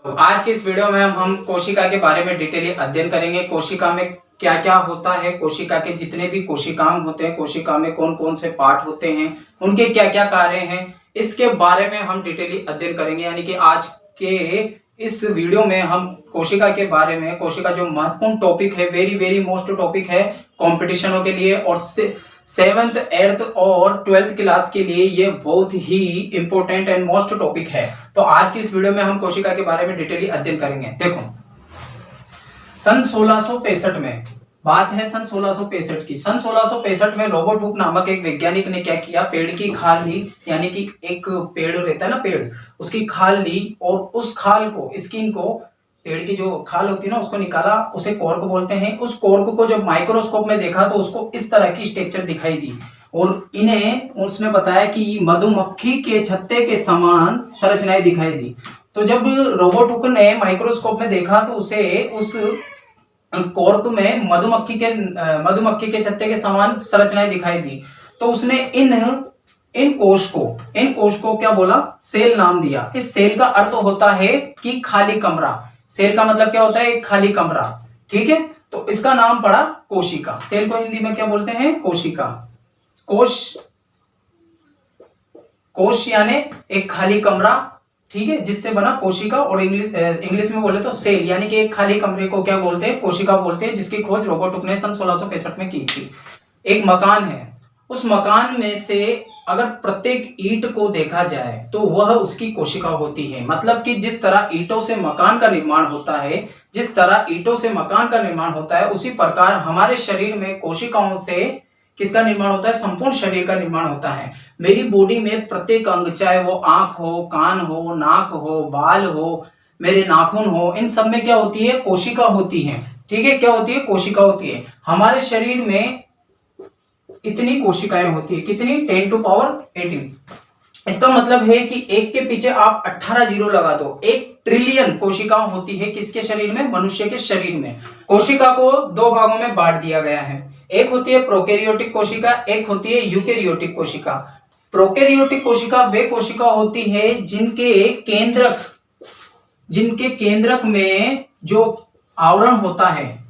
तो आज के इस वीडियो में हम कोशिका के बारे में डिटेली अध्ययन करेंगे। कोशिका में क्या क्या होता है, कोशिका के जितने भी कोशिकांग होते हैं, कोशिका में कौन कौन से पार्ट होते हैं, उनके क्या क्या कार्य हैं, इसके बारे में हम डिटेली अध्ययन करेंगे। यानी कि आज के इस वीडियो में हम कोशिका के बारे में, कोशिका जो महत्वपूर्ण टॉपिक है, वेरी वेरी मोस्ट टॉपिक है कॉम्पिटिशनों के लिए और 7th 8th और 12th क्लास के लिए ये बहुत ही इंपॉर्टेंट एंड मोस्ट टॉपिक है। तो आज की इस वीडियो में हम कोशिका के बारे में डिटेली अध्ययन करेंगे। देखो, सन 1665 में बात है, सन 1665 की। सन 1665 में रॉबर्ट हुक नामक एक वैज्ञानिक ने क्या किया, पेड़ की खाल ली, यानी कि एक पेड़ रहता है ना, पेड़, उसकी खाल ली और उस खाल को, स्किन को, पेड़ की जो खाल होती है ना, उसको निकाला, उसे कॉर्क बोलते हैं। उस कॉर्क को जब माइक्रोस्कोप में देखा तो उसको इस तरह की स्ट्रक्चर दिखाई दी और इन्हें उसने बताया कि मधुमक्खी के छत्ते के समान संरचनाएं दिखाई दी। तो जब रॉबर्ट हुक ने माइक्रोस्कोप में देखा तो उसे उस कॉर्क में मधुमक्खी के छत्ते के समान संरचनाएं दिखाई दी। तो उसने इन कोश को क्या बोला, सेल नाम दिया। इस सेल का अर्थ होता है कि खाली कमरा। सेल का मतलब क्या होता है, एक खाली कमरा, ठीक है। तो इसका नाम पड़ा कोशिका। सेल को हिंदी में क्या बोलते हैं, कोशिका। कोश यानी एक खाली कमरा, ठीक है, जिससे बना कोशिका। और इंग्लिश में बोले तो सेल, यानी कि एक खाली कमरे को क्या बोलते हैं, कोशिका बोलते हैं, जिसकी खोज रॉबर्ट हुक ने सन 1665 में की थी। एक मकान है, उस मकान में से अगर प्रत्येक ईंट को देखा जाए तो वह उसकी कोशिका होती है। मतलब कि जिस तरह ईंटों से मकान का निर्माण होता है, उसी प्रकार हमारे शरीर में कोशिकाओं से किसका निर्माण होता है, संपूर्ण शरीर का निर्माण होता है। मेरी बॉडी में प्रत्येक अंग, चाहे वो आंख हो, कान हो, नाक हो, बाल हो, मेरे नाखून हो, इन सब में क्या होती है, कोशिका होती है, ठीक है। क्या होती है, कोशिका होती है। हमारे शरीर में इतनी कोशिकाएं होती है, कितनी, 10 to power 18। इसका मतलब है कि एक के पीछे आप 18 जीरो लगा दो, 1 ट्रिलियन कोशिकाएं होती है किसके शरीर में, मनुष्य के शरीर में। कोशिका को दो भागों में बांट दिया गया है। एक होती है प्रोकैरियोटिक कोशिका, एक होती है यूकैरियोटिक कोशिका। प्रोकैरियोटिक कोशिका वे कोशिका होती है जिनके केंद्रक में जो आवरण होता है,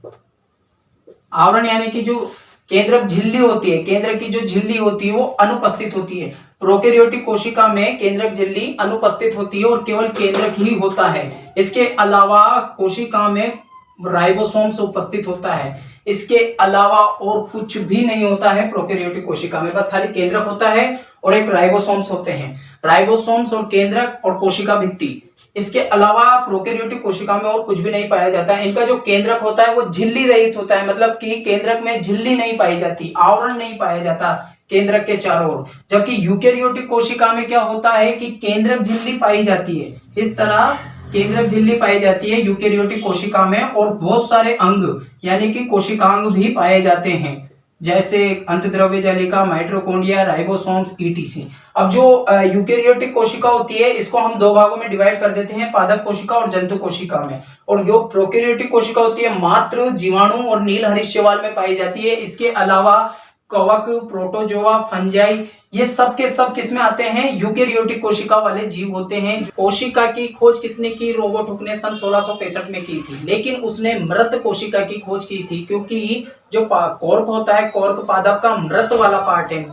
आवरण यानी कि जो केंद्रक झिल्ली होती है, केंद्रक की जो झिल्ली होती है वो अनुपस्थित होती है। प्रोकैरियोटिक कोशिका में केंद्रक झिल्ली अनुपस्थित होती है और केवल केंद्रक ही होता है। इसके अलावा कोशिका में राइबोसोम्स उपस्थित होता है। इसके अलावा और कुछ भी नहीं होता है प्रोकैरियोटिक कोशिका में, बस खाली केंद्रक होता है और एक राइबोसोम्स होते हैं। राइबोसोम्स और केंद्रक और कोशिका भित्ति, इसके अलावा प्रोकैरियोटिक कोशिका में और कुछ भी नहीं पाया जाता है। इनका जो केंद्रक होता है वो झिल्ली रहित होता है, मतलब कि केंद्रक में झिल्ली नहीं पाई जाती, आवरण नहीं पाया जाता केंद्रक के चारों ओर। जबकि यूकैरियोटिक कोशिका में क्या होता है कि केंद्रक झिल्ली पाई जाती है, इस तरह केंद्रक झिल्ली पाई जाती है यूकैरियोटिक कोशिका में, और बहुत सारे अंग यानी कि कोशिकांग भी पाए जाते हैं, जैसे अंतद्रव्य जालिका, माइटोकॉन्ड्रिया, राइबोसोम्स, ईटीसी। अब जो यूकैरियोटिक कोशिका होती है, इसको हम दो भागों में डिवाइड कर देते हैं, पादप कोशिका और जंतु कोशिका में। और जो प्रोकैरियोटिक कोशिका होती है मात्र जीवाणु और नील हरित में पाई जाती है। इसके अलावा कवक, प्रोटोजोआ, फंजाई, ये सब के सब किस में आते हैं, यूकैरियोटिक कोशिका वाले जीव होते हैं। कोशिका की खोज किसने की, रॉबर्ट हुक ने सन 1665 में की थी, लेकिन उसने मृत कोशिका की खोज की थी, क्योंकि जो कॉर्क होता है, कॉर्क पादप का मृत वाला पार्ट है,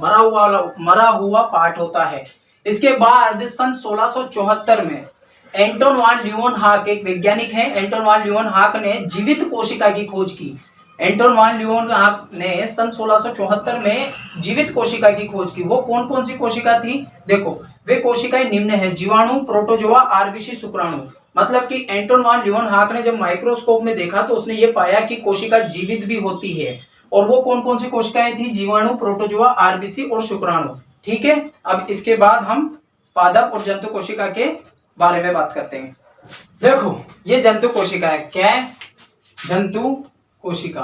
मरा हुआ पार्ट होता है। इसके बाद सन 1674 में एंटोन वान ल्यूवेनहॉक, एक वैज्ञानिक है, एंटोन वान ल्यूवेनहॉक ने जीवित कोशिका की खोज की। एंटोन वान ल्यूवेनहॉक ने सन 1674 में जीवित कोशिका की खोज की। वो कौन कौन सी कोशिका थी, देखो, वे कोशिकाएं निम्न है: जीवाणु, प्रोटोजोआ, आरबीसी, शुक्राणु। मतलब कि एंटोन वान ल्यूवेनहॉक ने जब माइक्रोस्कोप में देखा तो उसने ये पाया कि कोशिका जीवित भी होती है। और वो कौन कौन सी कोशिकाएं थी, जीवाणु, प्रोटोजोआ, आरबीसी और शुक्राणु, ठीक है। अब इसके बाद हम पादप और जंतु कोशिका के बारे में बात करते हैं। देखो, ये जंतु कोशिका है, क्या है, जंतु कोशिका।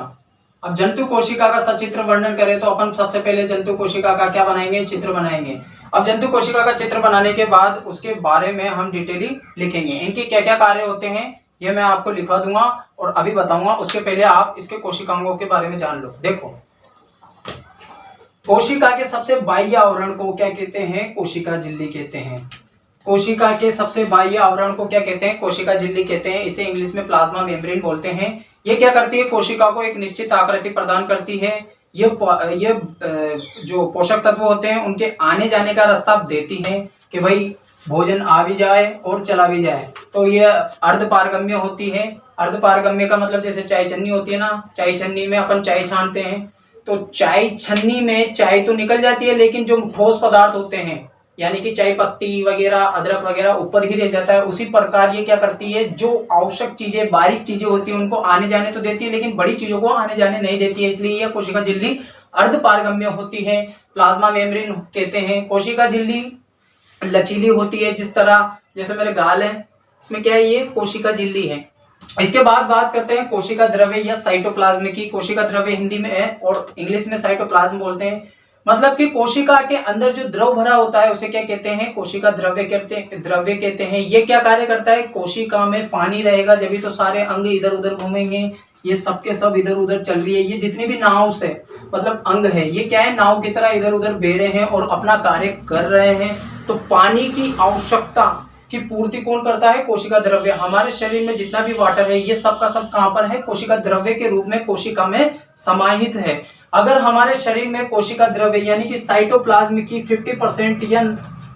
अब जंतु कोशिका का सचित्र वर्णन करें तो अपन सबसे पहले जंतु कोशिका का क्या बनाएंगे, चित्र बनाएंगे। अब जंतु कोशिका का चित्र बनाने के बाद उसके बारे में हम डिटेली लिखेंगे। इनके क्या क्या कार्य होते हैं ये मैं आपको लिखवा दूंगा और अभी बताऊंगा। उसके पहले आप इसके कोशिकांगों के बारे में जान लो। देखो, कोशिका के सबसे बाह्य आवरण को क्या कहते हैं, कोशिका झिल्ली कहते हैं। कोशिका के सबसे बाह्य आवरण को क्या कहते हैं? कोशिका झिल्ली कहते हैं। इसे इंग्लिश में प्लाज्मा मेम्ब्रेन बोलते हैं। ये क्या करती है? कोशिका को एक निश्चित आकृति प्रदान करती है। ये जो पोषक तत्व होते हैं उनके आने जाने का रास्ता देती है कि भाई भोजन आ भी जाए और चला भी जाए। तो ये अर्धपारगम्य होती है। अर्धपारगम्य का मतलब जैसे चाय छन्नी होती है ना, चाय छन्नी में अपन चाय छानते हैं, तो चाय छन्नी में चाय तो निकल जाती है, लेकिन जो ठोस पदार्थ होते हैं यानी कि चाय पत्ती वगैरह, अदरक वगैरह ऊपर ही रह जाता है। उसी प्रकार ये क्या करती है, जो आवश्यक चीजें, बारीक चीजें होती है उनको आने जाने तो देती है, लेकिन बड़ी चीजों को आने जाने नहीं देती है। इसलिए यह कोशिका झिल्ली अर्धपारगम्य होती है, प्लाज्मा मेम्ब्रेन कहते हैं। कोशिका झिल्ली लचीली होती है, जिस तरह जैसे मेरे गाल है, इसमें क्या है, ये कोशिका झिल्ली है। इसके बाद बात करते हैं कोशिका द्रव्य या साइटोप्लाज्म की। कोशिका द्रव्य हिंदी में है और इंग्लिश में साइटोप्लाज्म बोलते हैं। मतलब कि कोशिका के अंदर जो द्रव भरा होता है उसे क्या कहते हैं? कोशिका द्रव्य कहते हैं। ये क्या कार्य करता है? कोशिका में पानी रहेगा जब भी तो सारे अंग इधर उधर घूमेंगे। ये सब के सब इधर उधर चल रही है। ये जितनी भी नाव से मतलब अंग है, ये क्या है, नाव की तरह इधर उधर बह रहे हैं और अपना कार्य कर रहे हैं। तो पानी की आवश्यकता की पूर्ति कौन करता है? कोशिका द्रव्य। हमारे शरीर में जितना भी वाटर है ये सब का सब कहां पर है? कोशिका द्रव्य के रूप में कोशिका में समाहित है। अगर हमारे शरीर में कोशिका द्रव्य यानी कि साइटोप्लाज्म की 50% या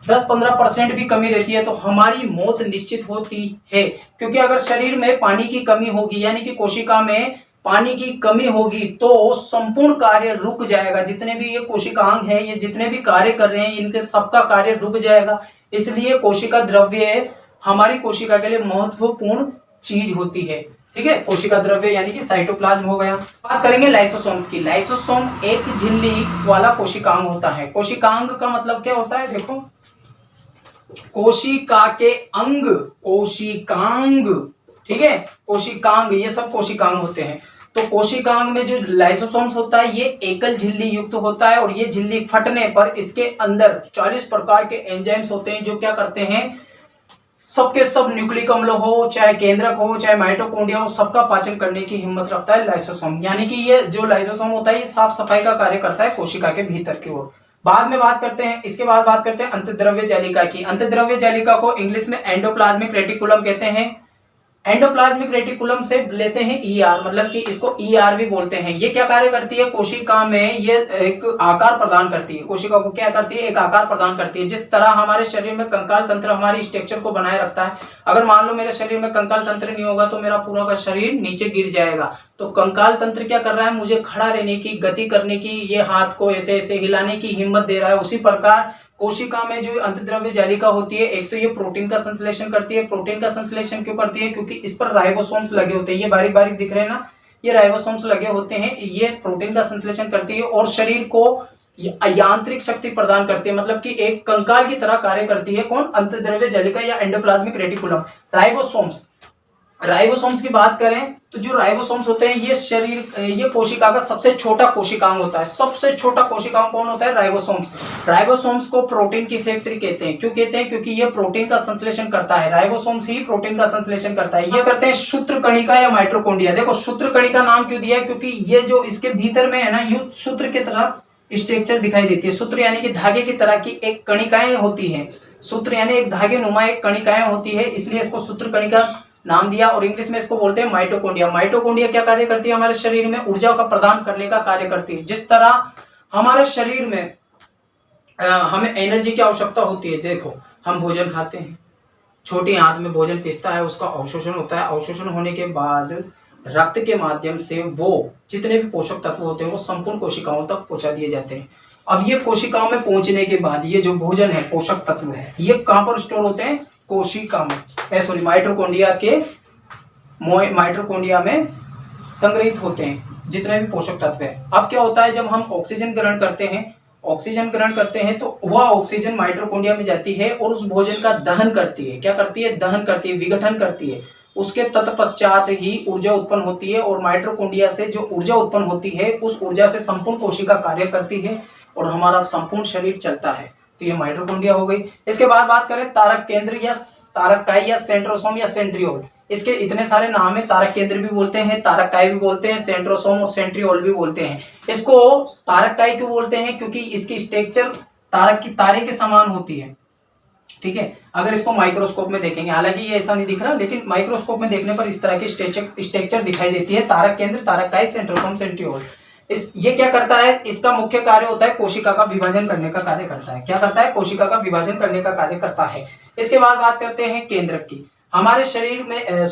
10-15% भी कमी रहती है तो हमारी मौत निश्चित होती है। क्योंकि अगर शरीर में पानी की कमी होगी यानी कि कोशिका में पानी की कमी होगी तो संपूर्ण कार्य रुक जाएगा। जितने भी ये कोशिकांग हैं, ये जितने भी कार्य कर रहे हैं, इनके सबका कार्य रुक जाएगा। इसलिए कोशिका द्रव्य हमारी कोशिका के लिए महत्वपूर्ण चीज होती है। ठीक है, कोशिका द्रव्य यानी कि साइटोप्लाज्म हो गया। बात करेंगे लाइसोसोम्स की। लाइसोसोम एक झिल्ली वाला कोशिकांग होता है। कोशिकांग का मतलब क्या होता है? देखो, कोशिका के अंग, कोशिकांग, ठीक है, कोशिकांग, ये सब कोशिकांग होते हैं। तो कोशिकांग में जो लाइसोसोम्स होता है ये एकल झिल्ली युक्त होता है और ये झिल्ली फटने पर इसके अंदर 40 प्रकार के एंजाइम्स होते हैं जो क्या करते हैं, सबके सब न्यूक्लिक अम्ल हो, चाहे केंद्रक हो, चाहे माइटोकॉन्ड्रिया हो, सबका पाचन करने की हिम्मत रखता है लाइसोसोम। यानी कि ये जो लाइसोसोम होता है ये साफ सफाई का कार्य करता है कोशिका के भीतर की ओर। बाद में बात करते हैं, इसके बाद बात करते हैं अंतःद्रव्य जालिका की। अंतःद्रव्य जालिका को इंग्लिश में एंडोप्लाज्मिक रेटिकुलम कहते हैं। एंडोप्लाज्मिक रेटिकुलम से लेते हैं ईआर, मतलब कि इसको ईआर भी बोलते हैं। ये क्या कार्य करती है? कोशिका में ये एक आकार प्रदान करती है। कोशिका को क्या करती है? एक आकार प्रदान करती है। जिस तरह हमारे शरीर में कंकाल तंत्र हमारी स्ट्रक्चर को बनाए रखता है। अगर मान लो मेरे शरीर में कंकाल तंत्र नहीं होगा तो मेरा पूरा का शरीर नीचे गिर जाएगा। तो कंकाल तंत्र क्या कर रहा है? मुझे खड़ा रहने की, गति करने की, ये हाथ को ऐसे ऐसे हिलाने की हिम्मत दे रहा है। उसी प्रकार कोशिका में जो अंतःद्रव्य जालिका होती है, एक तो ये प्रोटीन का संश्लेषण करती है। प्रोटीन का संश्लेषण क्यों करती है? क्योंकि इस पर राइबोसोम्स लगे होते हैं। ये बारीक बारीक दिख रहे हैं ना, ये राइबोसोम्स लगे होते हैं। ये प्रोटीन का संश्लेषण करती है और शरीर को यांत्रिक शक्ति प्रदान करती है, मतलब कि एक कंकाल की तरह कार्य करती है। कौन? अंतःद्रव्य जालिका या एंडोप्लाज्मिक रेटिकुलम। राइबोसोम्स, राइबोसोम्स की बात करें तो जो राइबोसोम्स होते हैं ये कोशिका का सबसे छोटा कोशिकांग होता है। सबसे छोटा कोशिकांग कौन होता है? राइबोसोम्स। राइबोसोम्स को प्रोटीन की फैक्ट्री कहते हैं। क्यों कहते हैं? क्योंकि ये प्रोटीन का संश्लेषण करता है। राइबोसोम्स ही प्रोटीन का संश्लेषण करता है। ये करते हैं सूत्रकणिका या माइटोकॉन्ड्रिया। देखो सूत्रकणिका नाम क्यों दिया है? क्योंकि ये जो इसके भीतर में है ना, यूं सूत्र की तरह स्ट्रक्चर दिखाई देती है। सूत्र यानी कि धागे की तरह की एक कणिकाएं होती है। सूत्र यानी एक धागे नुमा एक कणिकाएं होती है, इसलिए इसको सूत्रकणिका नाम दिया। और इंग्लिश में इसको बोलते हैं माइटोकॉन्ड्रिया। माइटोकॉन्ड्रिया क्या कार्य करती है? हमारे शरीर में ऊर्जा का प्रदान करने का कार्य करती है। जिस तरह हमारे शरीर में हमें एनर्जी की आवश्यकता होती है। देखो, हम भोजन खाते हैं, छोटी आंत में भोजन पिसता है, उसका अवशोषण होता है। अवशोषण होने के बाद रक्त के माध्यम से वो जितने भी पोषक तत्व होते हैं वो संपूर्ण कोशिकाओं तक पहुंचा दिए जाते हैं। अब ये कोशिकाओं में पहुंचने के बाद ये जो भोजन है, पोषक तत्व है, ये कहां पर स्टोर होते हैं? कोशिका में, सॉरी माइटोकॉन्ड्रिया में संग्रहित होते हैं जितने भी पोषक तत्व है। अब क्या होता है, जब हम ऑक्सीजन ग्रहण करते हैं तो वह ऑक्सीजन माइटोकॉन्ड्रिया में जाती है और उस भोजन का दहन करती है। क्या करती है? दहन करती है, विघटन करती है। उसके तत्पश्चात ही ऊर्जा उत्पन्न होती है और माइटोकॉन्ड्रिया से जो ऊर्जा उत्पन्न होती है उस ऊर्जा से संपूर्ण कोशिका कार्य करती है और हमारा संपूर्ण शरीर चलता है। तो ये माइटोकॉन्ड्रिया हो गई। इसके बाद बात करें तारक केंद्र या तारककाई या सेंट्रोसोम या सेंट्रियोल। इसके इतने सारे नाम है, तारक केंद्र भी बोलते हैं, तारककाई भी बोलते हैं, सेंट्रोसोम और सेंट्रियोल भी बोलते हैं। इसको तारककाई क्यों बोलते हैं? क्योंकि इसकी स्ट्रक्चर तारे के समान होती है। ठीक है। अगर इसको माइक्रोस्कोप में देखेंगे, हालांकि ये ऐसा नहीं दिख रहा, लेकिन माइक्रोस्कोप में देखने पर इस तरह की स्ट्रक्चर दिखाई देती है। तारक केंद्र, तारकाई, सेंट्रोसोम, सेंट्रियोल। ये क्या करता है, इसका मुख्य कार्य होता है कोशिका का विभाजन करने का कार्य करता है। क्या करता है, कोशिका का विभाजन करने का कार्य करता है। इसके बाद बात करते हैं केंद्रक की। हमारे शरीर में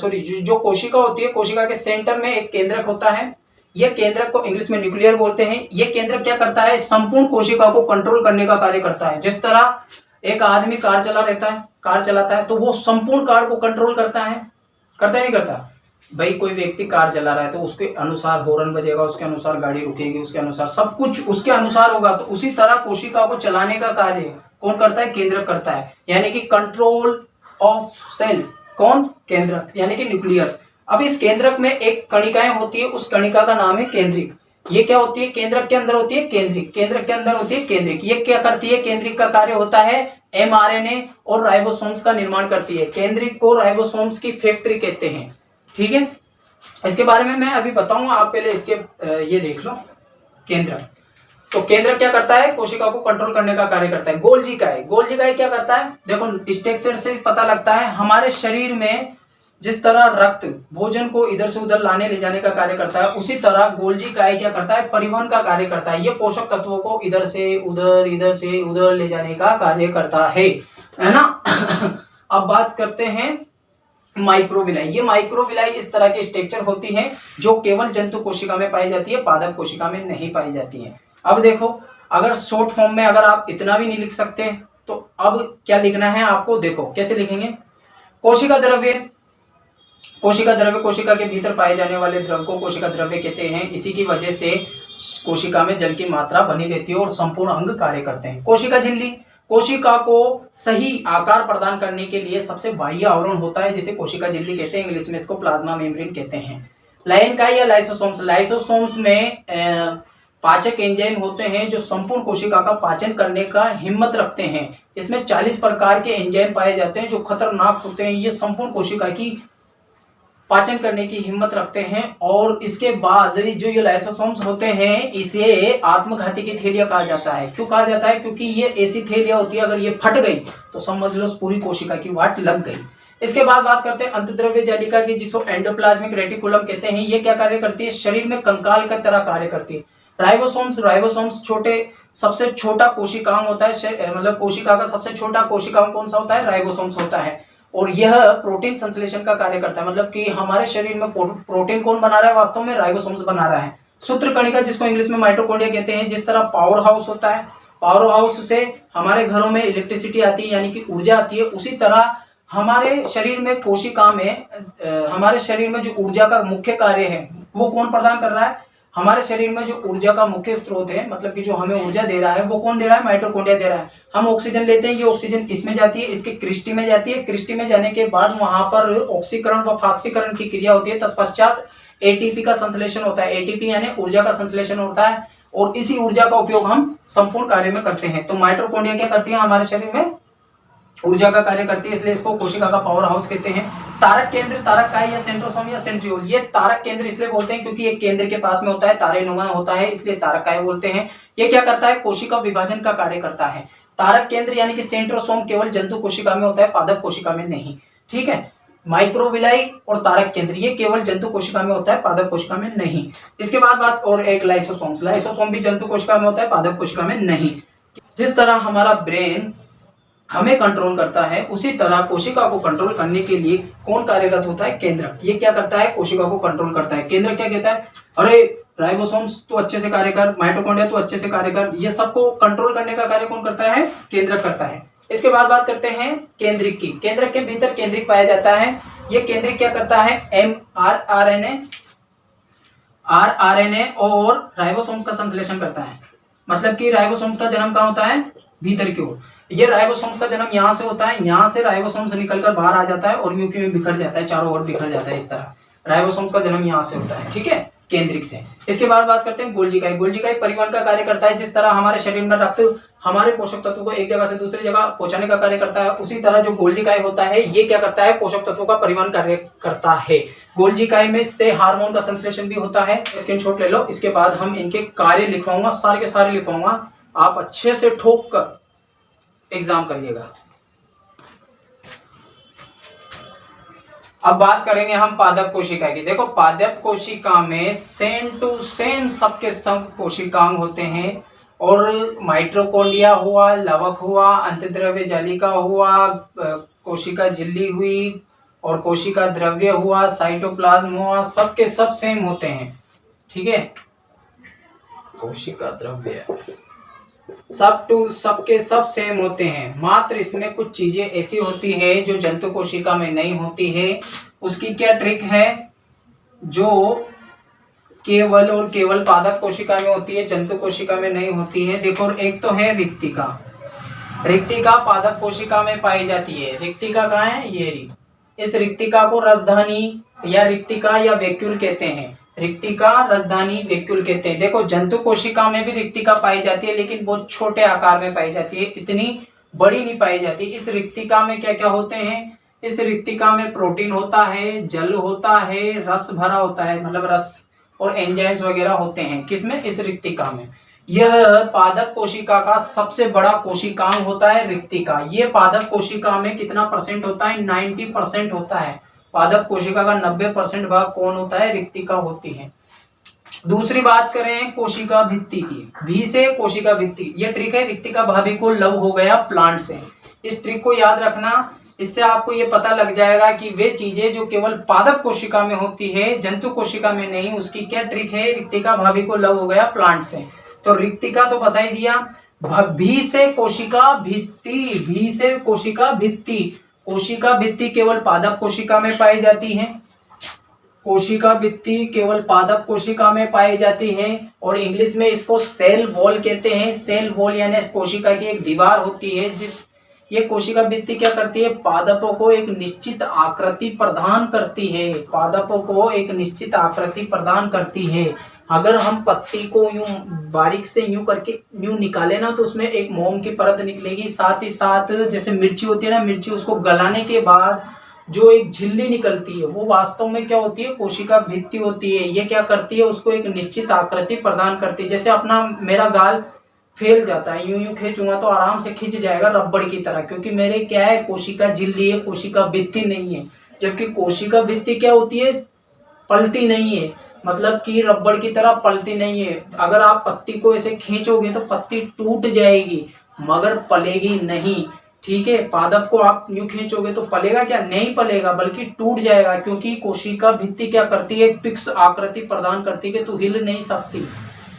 जो कोशिका होती है, कोशिका के सेंटर में एक केंद्रक होता है। यह केंद्रक को इंग्लिश में न्यूक्लियर बोलते हैं। यह केंद्रक क्या करता है, संपूर्ण कोशिका को कंट्रोल करने का कार्य करता है। जिस तरह एक आदमी कार चलाता है, तो वो संपूर्ण कार को कंट्रोल करता है नहीं करता? भाई कोई व्यक्ति कार चला रहा है तो उसके अनुसार हॉर्न बजेगा, उसके अनुसार गाड़ी रुकेगी, उसके अनुसार सब कुछ उसके अनुसार होगा। तो उसी तरह कोशिका को चलाने का कार्य कौन करता है, केंद्रक करता है। यानी कि कंट्रोल ऑफ सेल्स कौन, केंद्रक, यानी कि न्यूक्लियस। अब इस केंद्रक में एक कणिकाएं होती है, उस कणिका का नाम है केंद्रिक। ये क्या होती है, केंद्रक के अंदर होती है केंद्रिक, केंद्रक के अंदर होती है केंद्रिक। ये क्या करती है, केंद्रिक का कार्य होता है mRNA और राइबोसोम्स का निर्माण करती है। केंद्रिक को राइबोसोम्स की फैक्ट्री कहते हैं। ठीक है, इसके बारे में मैं अभी बताऊंगा, आप पहले इसके ये देख लो केंद्रक। तो केंद्रक क्या करता है, कोशिका को कंट्रोल करने का कार्य करता है। गोल्जी काय क्या करता है, देखो स्ट्रक्चर से पता लगता है। हमारे शरीर में जिस तरह रक्त भोजन को इधर से उधर लाने ले जाने का कार्य करता है, उसी तरह गोल्जी काय क्या करता है, परिवहन का कार्य करता है। ये पोषक तत्वों को इधर से उधर ले जाने का कार्य करता है ना। अब बात करते हैं माइक्रोविलाई। ये माइक्रोविलाई इस तरह की स्ट्रक्चर होती है जो केवल जंतु कोशिका में पाई जाती है, पादप कोशिका में नहीं पाई जाती है। अब देखो, अगर शॉर्ट फॉर्म में अगर आप इतना भी नहीं लिख सकते तो अब क्या लिखना है आपको, देखो कैसे लिखेंगे। कोशिका द्रव्य कोशिका के भीतर पाए जाने वाले द्रव को कोशिका द्रव्य कहते हैं। इसी की वजह से कोशिका में जल की मात्रा बनी रहती है और संपूर्ण अंग कार्य करते हैं। कोशिका झिल्ली, कोशिका को सही आकार प्रदान करने के लिए सबसे बाह्य आवरण होता है, जिसे कोशिका झिल्ली कहते हैं। इंग्लिश में इसको प्लाज्मा मेम्ब्रेन कहते हैं। लाइनकाई या लाइसोसोम्स में पाचक एंजाइम होते हैं जो संपूर्ण कोशिका का पाचन करने का हिम्मत रखते हैं। इसमें 40 प्रकार के एंजाइम पाए जाते हैं जो खतरनाक होते हैं। ये संपूर्ण कोशिका की पाचन करने की हिम्मत रखते हैं। और इसके बाद जो ये लाइसोसोम्स होते हैं, इसे आत्मघाती की थैलियां कहा जाता है। क्यों कहा जाता है, क्योंकि ये ऐसी थैलियां होती है, अगर ये फट गई तो समझ लो पूरी कोशिका की वाट लग गई। इसके बाद बात करते हैं अंतद्रव्य जालिका की, जिसको एंडोप्लाज्मिक रेटिकुलम कहते हैं। ये क्या कार्य करती है, शरीर में कंकाल का तरह कार्य करती है। राइबोसोम्स सबसे छोटा कोशिकांग होता है, मतलब कोशिका का सबसे छोटा कोशिकांग कौन सा होता है, राइबोसोम्स होता है। और यह प्रोटीन संश्लेषण का कार्य करता है, मतलब कि हमारे शरीर में प्रोटीन कौन बना रहा है, वास्तव में राइबोसोम्स बना रहा है। सूत्रकणिका, जिसको इंग्लिश में माइटोकॉन्ड्रिया कहते हैं। जिस तरह पावर हाउस होता है, पावर हाउस से हमारे घरों में इलेक्ट्रिसिटी आती है, यानी कि ऊर्जा आती है, उसी तरह हमारे शरीर में कोशिका में हमारे शरीर में जो ऊर्जा का मुख्य कार्य है वो कौन प्रदान कर रहा है, हमारे शरीर में जो ऊर्जा का मुख्य स्रोत है, मतलब कि जो हमें ऊर्जा दे रहा है वो कौन दे रहा है, माइटोकॉन्ड्रिया दे रहा है। हम ऑक्सीजन लेते हैं, ये ऑक्सीजन इसमें जाती है, इसके क्रिस्टी में जाती है। क्रिस्टी में जाने के बाद वहां पर ऑक्सीकरण व फास्फीकरण की क्रिया होती है। तत्पश्चात एटीपी का संश्लेषण होता है। एटीपी यानी ऊर्जा का संश्लेषण होता है और इसी ऊर्जा का उपयोग हम संपूर्ण कार्य में करते हैं। तो माइटोकॉन्ड्रिया क्या करती है, हमारे शरीर में ऊर्जा का कार्य करती है, इसलिए इसको कोशिका का पावर हाउस कहते हैं। तारक केंद्र, तारकाई या सेंट्रोसोम या सेंट्रियोल, ये तारक केंद्र इसलिए बोलते हैं क्योंकि ये केंद्र के पास में होता है, तारेनुमा होता है, इसलिए तारकाई बोलते हैं। ये क्या करता है, कोशिका विभाजन का कार्य करता है। तारक केंद्र यानी कि सेंट्रोसोम केवल जंतु कोशिका में होता है, पादप कोशिका में नहीं। ठीक है, माइक्रोविलाई और तारक केंद्र ये केवल जंतु कोशिका में होता है, पादप कोशिका में नहीं। इसके बाद बात और एक लाइसोसोम भी जंतु कोशिका में होता है, पादप कोशिका में नहीं। जिस तरह हमारा ब्रेन हमें कंट्रोल करता है, उसी तरह कोशिका को कंट्रोल करने के लिए कौन कार्यरत होता है, केंद्रक। ये क्या करता है, कोशिका को कंट्रोल करता है। केंद्रक क्या कहता है, अरे राइबोसोम्स तो अच्छे से कार्य कर, माइटोकॉन्ड्रिया तो अच्छे से कार्य कर, ये सबको कंट्रोल करने का कार्य कौन करता है, केंद्रक करता है। इसके बाद बात करते हैं केंद्रिक की। केंद्रक के भीतर केंद्रिक पाया जाता है। ये केंद्रिक क्या करता है, आरआरएनए और राइबोसोम्स का संश्लेषण करता है। मतलब कि राइबोसोम्स का जन्म कहाँ होता है, भीतर की ओर। ये राइबोसोम्स का जन्म यहाँ से होता है, यहाँ से राइबोसोम्स निकलकर बाहर आ जाता है और यूं क्यों बिखर जाता है, चारों ओर बिखर जाता है। इस तरह राइबोसोम्स का जन्म यहाँ से होता है। ठीक है, केंद्रिक से। इसके बाद बात करते हैं गोल्जी काई। गोल्जी काई परिवहन का कार्य करता है। जिस तरह हमारे शरीर में रक्त हमारे पोषक तत्वों को एक जगह से दूसरी जगह पहुंचाने का कार्य करता है, उसी तरह जो गोल्जी काई होता है ये क्या करता है, पोषक तत्वों का परिवहन कार्य करता है। गोल्जी काई में से हार्मोन का संश्लेषण भी होता है। स्क्रीनशॉट ले लो। इसके बाद हम इनके कार्य लिखवाऊंगा, सारे के सारे लिखवाऊंगा, आप अच्छे से ठोक कर एग्जाम करिएगा। अब बात करेंगे हम पादप कोशिका की। देखो पादप कोशिका में सेम टू सेम सबके सब कोशिकांग होते हैं, और माइटोकॉन्ड्रिया हुआ, लवक हुआ, अंतद्रव्य जालिका हुआ, कोशिका झिल्ली हुई, और कोशिका द्रव्य हुआ, साइटोप्लाज्म हुआ, सबके सब सेम होते हैं। ठीक है, कोशिका द्रव्य सबके सब सेम होते हैं, मात्र इसमें कुछ चीजें ऐसी होती है जो जंतु कोशिका में नहीं होती है। उसकी क्या ट्रिक है, जो केवल और केवल पादप कोशिका में होती है, जंतु कोशिका में नहीं होती है। देखो एक तो है रिक्तिका। रिक्तिका पादप कोशिका में पाई जाती है। रिक्तिका कहाँ है, ये रही। इस रिक्तिका को रसधानी या रिक्तिका या वैक्यूल कहते हैं। रिक्तिका, रसधानी, वैक्यूल कहते हैं। देखो जंतु कोशिका में भी रिक्तिका पाई जाती है, लेकिन बहुत छोटे आकार में पाई जाती है, इतनी बड़ी नहीं पाई जाती। इस रिक्तिका में क्या क्या होते हैं, इस रिक्तिका में प्रोटीन होता है, जल होता है, रस भरा होता है, मतलब रस और एंजाइम्स वगैरह होते हैं। किसमें, इस रिक्तिका में। यह पादप कोशिका का सबसे बड़ा कोशिकांग होता है रिक्तिका। ये पादप कोशिका में कितना परसेंट होता है, 90% होता है। पादप कोशिका का 90% भाग कौन होता है, रिक्तिका होती है। दूसरी बात करें कोशिका भित्ति की, भी से कोशिका भित्ति। ये ट्रिक है, रिक्तिका भाभी को लव हो गया प्लांट से। इस ट्रिक को याद रखना, इससे आपको ये पता लग जाएगा कि वे चीजें जो केवल पादप कोशिका में होती है, जंतु कोशिका में नहीं, उसकी क्या ट्रिक है। रिक्तिका भाभी को लव हो गया प्लांट से, तो रिक्तिका तो बता ही दिया। भी से कोशिका भित्ति, भी से कोशिका भित्ति। कोशिका भित्ति केवल पादप कोशिका में पाई जाती है। कोशिका भित्ति केवल पादप कोशिका में पाई जाती है, और इंग्लिश में इसको सेल वॉल कहते हैं। सेल वॉल यानी कोशिका की एक दीवार होती है, जिस ये कोशिका भित्ति क्या करती है, पादपों को एक निश्चित आकृति प्रदान करती है। पादपों को एक निश्चित आकृति प्रदान करती है। अगर हम पत्ती को यूं बारीक से यूं करके यूं निकाले ना, तो उसमें एक मोम की परत निकलेगी। साथ ही साथ जैसे मिर्ची होती है ना, मिर्ची उसको गलाने के बाद जो एक झिल्ली निकलती है, वो वास्तव में क्या होती है, कोशिका भित्ति होती है। ये क्या करती है, उसको एक निश्चित आकृति प्रदान करती है। जैसे अपना मेरा गाल फैल जाता है, यूं यूं खींचूंगा तो आराम से खिंच जाएगा रबड़ की तरह, क्योंकि मेरे क्या है, कोशिका झिल्ली है, कोशिका भित्ति नहीं है। जबकि कोशिका भित्ति क्या होती है, पलती नहीं है, मतलब कि रबड़ की तरह पलती नहीं है। अगर आप पत्ती को ऐसे खींचोगे तो पत्ती टूट जाएगी, मगर पलेगी नहीं। ठीक है, पादप को आप यूं खींचोगे तो पलेगा क्या, नहीं पलेगा, बल्कि टूट जाएगा, क्योंकि कोशिका भित्ति क्या करती है, एक फिक्स आकृति प्रदान करती है कि तू हिल नहीं सकती।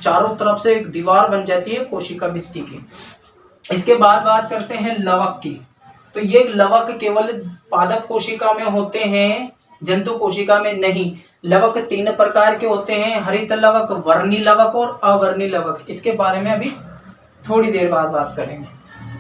चारों तरफ से एक दीवार बन जाती है कोशिका भित्ति की। इसके बाद बात करते हैं लवक की। तो ये लवक केवल पादप कोशिका में होते हैं, जंतु कोशिका में नहीं। लवक 3 प्रकार के होते हैं, हरित लवक, वर्णी लवक और अवर्णी लवक। इसके बारे में अभी थोड़ी देर बाद बात करेंगे।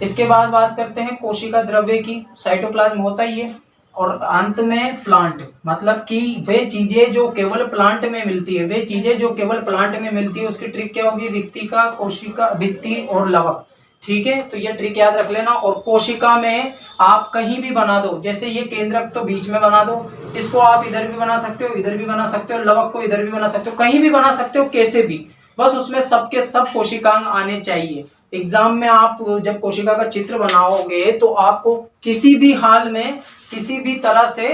इसके बाद बात करते हैं कोशिका द्रव्य की। साइटोप्लाज्म होता ही है, और अंत में प्लांट, मतलब कि वे चीजें जो केवल प्लांट में मिलती है, वे चीजें जो केवल प्लांट में मिलती है, उसकी ट्रिक क्या होगी, रिक्तिका, कोशिका भित्ति और लवक। ठीक है, तो ये ट्रिक याद रख लेना। और कोशिका में आप कहीं भी बना दो, जैसे ये केंद्रक तो बीच में बना दो, इसको आप इधर भी बना सकते हो, इधर भी बना सकते हो, लवक को इधर भी बना सकते हो, कहीं भी बना सकते हो, कैसे भी, बस उसमें सबके सब कोशिकांग आने चाहिए। एग्जाम में आप जब कोशिका का चित्र बनाओगे तो आपको किसी भी हाल में किसी भी तरह से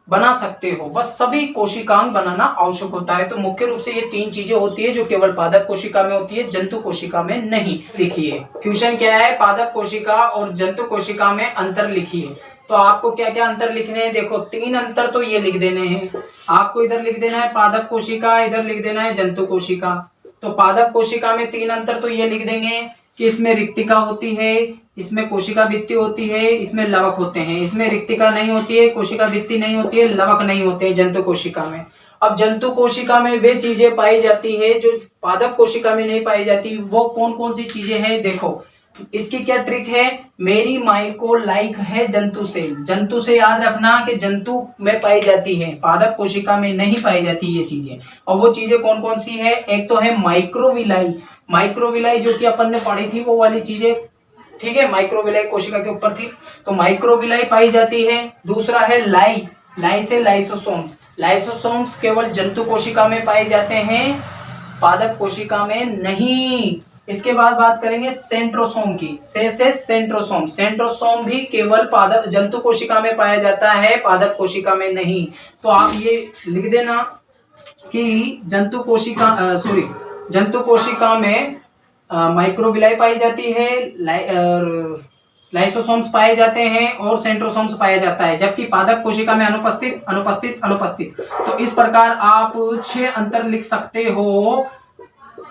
बना सकते हो, बस सभी कोशिकांग बनाना आवश्यक होता है। तो मुख्य रूप से ये 3 चीजें होती है जो केवल पादप कोशिका में होती है, जंतु कोशिका में नहीं। लिखिए क्वेश्चन क्या है, पादप कोशिका और जंतु कोशिका में अंतर लिखिए। तो आपको क्या क्या अंतर लिखने हैं, देखो 3 अंतर तो ये लिख देने हैं। आपको इधर लिख देना है पादप कोशिका, इधर लिख देना है जंतु कोशिका। तो पादप कोशिका में 3 अंतर तो ये लिख देंगे कि इसमें रिक्तिका होती है, इसमें कोशिका भित्ति होती है, इसमें लवक होते हैं। इसमें रिक्तिका नहीं होती है, कोशिका भित्ति नहीं होती है, लवक नहीं होते हैं जंतु कोशिका में। अब जंतु कोशिका में वे चीजें पाई जाती है जो पादप कोशिका में नहीं पाई जाती। वो कौन कौन सी चीजें हैं, देखो इसकी क्या ट्रिक है, मेरी माई को लाइक है जंतु से। जंतु से याद रखना कि जंतु में पाई जाती है, पादप कोशिका में नहीं पाई जाती ये चीजें। और वो चीजें कौन कौन सी है, एक तो है माइक्रोविलाई। माइक्रोविलाई जो कि अपन ने पढ़ी थी वो वाली चीजें, ठीक है, माइक्रोविलाई कोशिका के ऊपर थी, तो माइक्रोविलाई पाई जाती है। दूसरा है लाई, लाई से लाइसोसोम्स। लाइसोसोम्स केवल जंतु कोशिका में पाए जाते हैं, पादप कोशिका में नहीं। इसके बाद बात करेंगे सेंट्रोसोम की। से सेंट्रोसोम। सेंट्रोसोम भी केवल पादप जंतु कोशिका में पाया जाता है, पादप कोशिका में नहीं। तो आप ये लिख देना कि जंतु कोशिका में माइक्रोविलाई पाई जाती है, लाइसोसोम्स पाए जाते हैं और सेंट्रोसोम्स पाया जाता है, जबकि पादप कोशिका में अनुपस्थित। तो इस प्रकार आप 6 अंतर लिख सकते हो।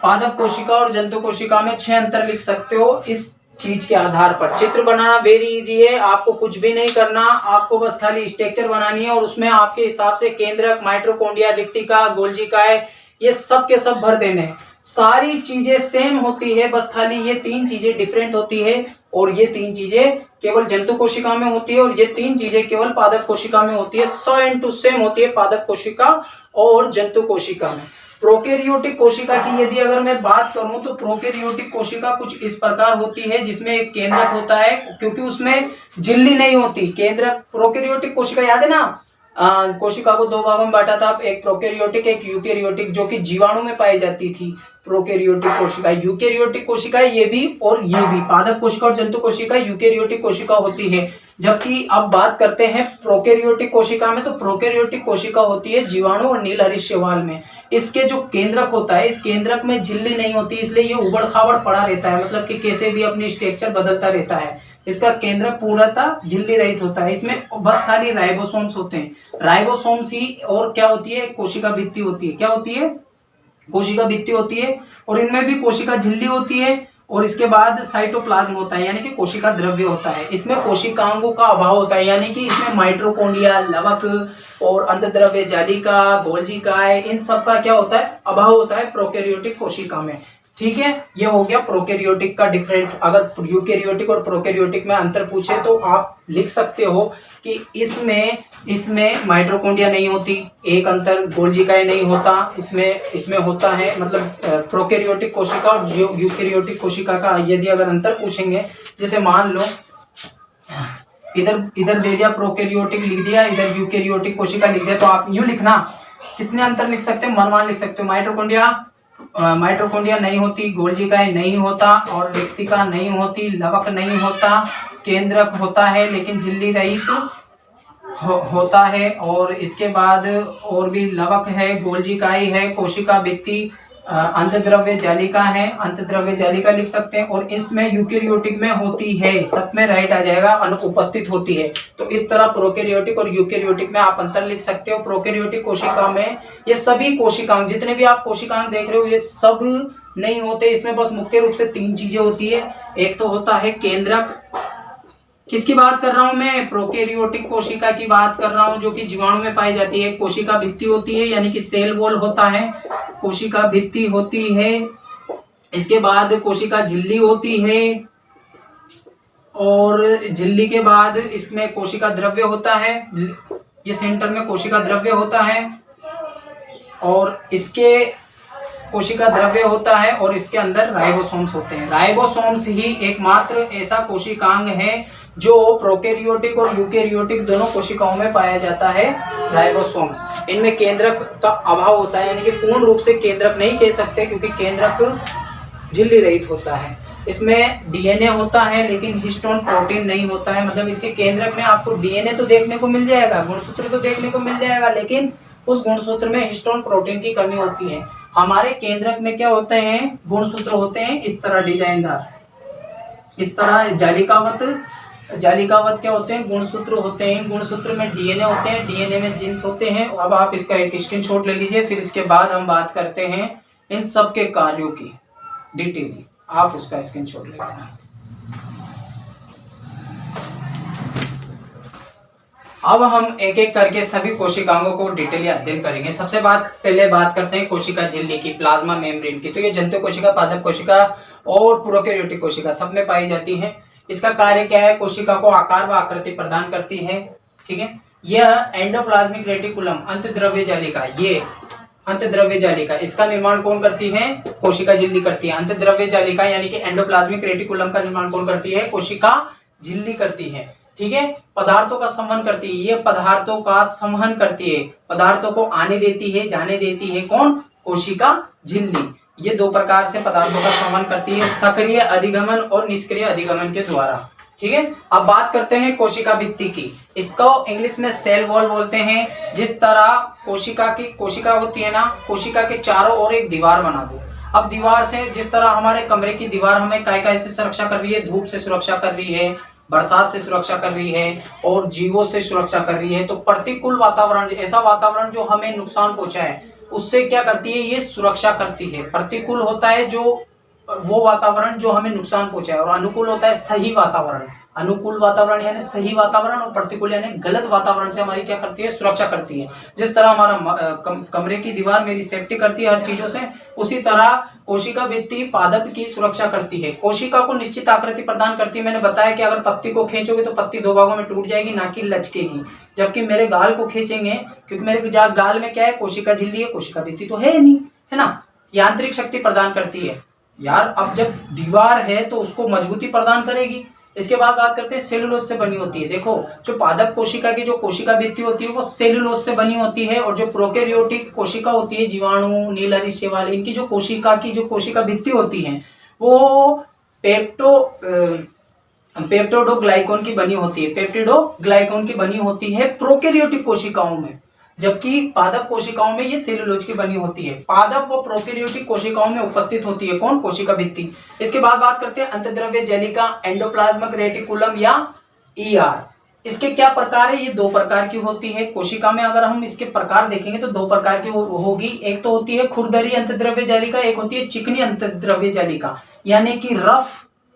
पादप कोशिका और जंतु कोशिका में 6 अंतर लिख सकते हो इस चीज के आधार पर। चित्र बनाना वेरी इजी है, आपको कुछ भी नहीं करना, आपको बस खाली स्ट्रक्चर बनानी है और उसमें आपके हिसाब से केंद्रक, माइटोकॉन्ड्रिया, रिक्तिका, गोल्जिकाए ये सब के सब भर देने हैं। सारी चीजें सेम होती है, बस खाली ये 3 चीजें डिफरेंट होती है और ये 3 चीजें केवल जंतु कोशिका में होती है और ये 3 चीजें केवल पादप कोशिका में होती है। 100 सेम होती है पादप कोशिका और जंतु कोशिका में। प्रोकैरियोटिक कोशिका की यदि अगर मैं बात करूं तो प्रोकैरियोटिक कोशिका कुछ इस प्रकार होती है, जिसमें एक केंद्रक होता है, क्योंकि उसमें झिल्ली नहीं होती। केंद्रक प्रोकैरियोटिक कोशिका याद है ना, कोशिका को 2 भागों में बांटा था, एक प्रोकैरियोटिक एक यूकैरियोटिक, जो कि जीवाणु में पाई जाती थी प्रोकैरियोटिक कोशिका। यूकैरियोटिक कोशिका ये भी और ये भी, पादप कोशिका और जंतु कोशिका यूकैरियोटिक कोशिका होती है। जबकि अब बात करते हैं प्रोकैरियोटिक कोशिका में, तो प्रोकैरियोटिक कोशिका होती है जीवाणु और नीलहरित शैवाल में। इसके जो केंद्रक होता है, इस केंद्रक में झिल्ली नहीं होती, इसलिए ये उबड़ खाबड़ पड़ा रहता है, मतलब कि कैसे भी अपनी स्ट्रक्चर बदलता रहता है। इसका केंद्रक पूर्णतः झिल्ली रहित होता है। इसमें बस खाली राइबोसोम्स होते हैं। राइबोसोम्स ही और क्या होती है, कोशिका भित्ति होती है। क्या होती है, कोशिका भित्ति होती है, और इनमें भी कोशिका झिल्ली होती है। और इसके बाद साइटोप्लाज्म होता है, यानी कि कोशिका द्रव्य होता है। इसमें कोशिकांगों का अभाव होता है, यानी कि इसमें माइटोकॉन्ड्रिया, लवक और अंतद्रव्य जालिका, गोल्जिकाए, इन सब का क्या होता है, अभाव होता है प्रोकैरियोटिक कोशिका में। ठीक है, ये हो गया प्रोकैरियोटिक का डिफरेंट। अगर यूकैरियोटिक और प्रोकैरियोटिक में अंतर पूछे तो आप लिख सकते हो कि इसमें माइटोकॉन्ड्रिया नहीं होती, एक अंतर, गोल्जिकाए नहीं होता, इसमें होता है, मतलब प्रोकैरियोटिक कोशिका और यूकैरियोटिक कोशिका का यदि अगर अंतर पूछेंगे, जैसे मान लो इधर दे दिया प्रोकैरियोटिक लिख दिया, इधर यूकैरियोटिक कोशिका लिख दिया, तो आप यूं लिखना, कितने अंतर लिख सकते हो, मनमान लिख सकते हो। माइटोकॉन्ड्रिया नहीं होती, गोल्जिकाए नहीं होता और रिक्तिका नहीं होती, लवक नहीं होता, केंद्रक होता है लेकिन झिल्ली रहित होता है, और इसके बाद और भी लवक है, गोल्जिकाई है, कोशिका भित्ति, अंतद्रव्य जालिका है, अंतद्रव्य जालिका लिख सकते हैं। और इसमें यूकैरियोटिक में होती है, सब में राइट आ जाएगा, अनुपस्थित होती है। तो इस तरह प्रोकैरियोटिक और यूकैरियोटिक में आप अंतर लिख सकते हो। प्रोकैरियोटिक कोशिका में ये सभी कोशिकांग, जितने भी आप कोशिकांग देख रहे हो, ये सब नहीं होते। इसमें बस मुख्य रूप से 3 चीजें होती है। एक तो होता है केंद्रक, किसकी बात कर रहा हूं मैं, प्रोकैरियोटिक कोशिका की बात कर रहा हूं, जो कि जीवाणु में पाई जाती है। कोशिका भित्ति होती है, यानी कि सेल वॉल होता है, कोशिका भित्ति होती है। इसके बाद कोशिका झिल्ली होती है, और झिल्ली के बाद इसमें कोशिका द्रव्य होता है, ये सेंटर में कोशिका द्रव्य होता है, और इसके कोशिका द्रव्य होता है, और इसके अंदर राइबोसोम्स होते हैं। राइबोसोम्स ही एकमात्र ऐसा कोशिकांग है जो प्रोकैरियोटिक और यूकैरियोटिक दोनों कोशिकाओं में पाया जाता है, राइबोसोम्स। इनमें केंद्रक का अभाव होता है, यानी कि पूर्ण रूप से केंद्रक नहीं कह सकते, क्योंकि केंद्रक झिल्ली रहित होता है। इसमें डीएनए होता है लेकिन हिस्टोन प्रोटीन नहीं होता है, मतलब इसके केंद्रक में आपको डीएनए तो देखने को मिल जाएगा, गुणसूत्र तो देखने को मिल जाएगा, लेकिन उस गुणसूत्र में हिस्टोन प्रोटीन की कमी होती है। हमारे केंद्रक में क्या होते हैं, गुणसूत्र होते हैं इस तरह डिजाइनदार, इस तरह जालिकावत क्या होते हैं, गुणसूत्र होते हैं। गुणसूत्र में डीएनए होते हैं, डीएनए में जीन्स होते हैं। अब आप इसका एक स्क्रीनशॉट ले लीजिए, फिर इसके बाद हम बात करते हैं इन सब के कार्यों की डिटेल, आप उसका स्क्रीनशॉट ले लेना। अब हम एक एक करके सभी कोशिकाओं को डिटेली अध्ययन करेंगे। सबसे पहले बात करते हैं कोशिका झिल्ली की, प्लाज्मा मेम्ब्रेन की। तो ये जंतु कोशिका, पादप कोशिका और प्रोकैरियोटिक कोशिका सब में पाई जाती है। इसका कार्य क्या है, कोशिका को आकार व आकृति प्रदान करती है। ठीक है, यह एंडोप्लाज्मिक रेटिकुलम, अंतद्रव्य जालिका, ये अंतद्रव्य जालिका, इसका निर्माण कौन करती है, कोशिका झिल्ली करती है। अंतद्रव्य जालिका यानी कि एंडोप्लाज्मिक रेटिकुलम का निर्माण कौन करती है, कोशिका झिल्ली करती है। ठीक है, पदार्थों का संवहन करती है, ये पदार्थों का संवहन करती है, पदार्थों को आने देती है, जाने देती है, कौन, कोशिका झिल्ली। ये दो प्रकार से पदार्थों का संवहन करती है, सक्रिय अधिगमन और निष्क्रिय अधिगमन के द्वारा। ठीक है, अब बात करते हैं कोशिका भित्ति की। इसको इंग्लिश में सेल वॉल बोलते हैं। जिस तरह कोशिका होती है ना, कोशिका के चारों ओर एक दीवार बना दो। अब दीवार से, जिस तरह हमारे कमरे की दीवार हमें काय से सुरक्षा कर रही है, धूप से सुरक्षा कर रही है, बरसात से सुरक्षा कर रही है और जीवों से सुरक्षा कर रही है, तो प्रतिकूल वातावरण, ऐसा वातावरण जो हमें नुकसान पहुंचाए, उससे क्या करती है, ये सुरक्षा करती है। प्रतिकूल होता है जो वो वातावरण जो हमें नुकसान पहुंचाए, और अनुकूल होता है सही वातावरण। अनुकूल वातावरण यानी सही वातावरण, और प्रतिकूल यानी गलत वातावरण से हमारी क्या करती है, सुरक्षा करती है। जिस तरह हमारा कमरे की दीवार मेरी सेफ्टी करती है हर चीजों से, उसी तरह कोशिका भित्ति पादप की सुरक्षा करती है। कोशिका को निश्चित आकृति प्रदान करती है। मैंने बताया कि अगर पत्ती को खींचोगे तो पत्ती दो भागों में टूट जाएगी, ना कि लचकेगी। जबकि मेरे गाल को खींचेंगे, क्योंकि मेरे गाल में क्या है, कोशिका झिल्ली है, कोशिका भित्ति तो है नहीं, है ना। यांत्रिक शक्ति प्रदान करती है। यार अब जब दीवार है तो उसको मजबूती प्रदान करेगी। इसके बाद बात करते हैं सेलुलोज से बनी होती है। देखो, जो पादप कोशिका की जो कोशिका भित्ति होती है वो सेलुलोज से बनी होती है, और जो प्रोकैरियोटिक कोशिका होती है, जीवाणु, नीलहरी शैवाल, इनकी जो कोशिका भित्ति होती है वो पेप्टिडोग्लाइकॉन की बनी होती है। पेप्टिडोग्लाइकॉन की बनी होती है प्रोकैरियोटिक कोशिकाओं में, जबकि पादप कोशिकाओं में ये सेलुलोज की बनी होती है। पादप व प्रोकैरियोटिक कोशिकाओं में उपस्थित होती है कौन, कोशिका भित्ति। इसके बाद बात करते हैं अंतद्रव्य जालिका, एंडोप्लाज्मिक रेटिकुलम या ईआर। इसके क्या प्रकार है, ये दो प्रकार की होती है। कोशिका में अगर हम इसके प्रकार देखेंगे तो दो प्रकार की होगी। एक तो होती है खुरदरी अंतद्रव्य जालिका, एक होती है चिकनी अंतद्रव्य जालिका, यानी कि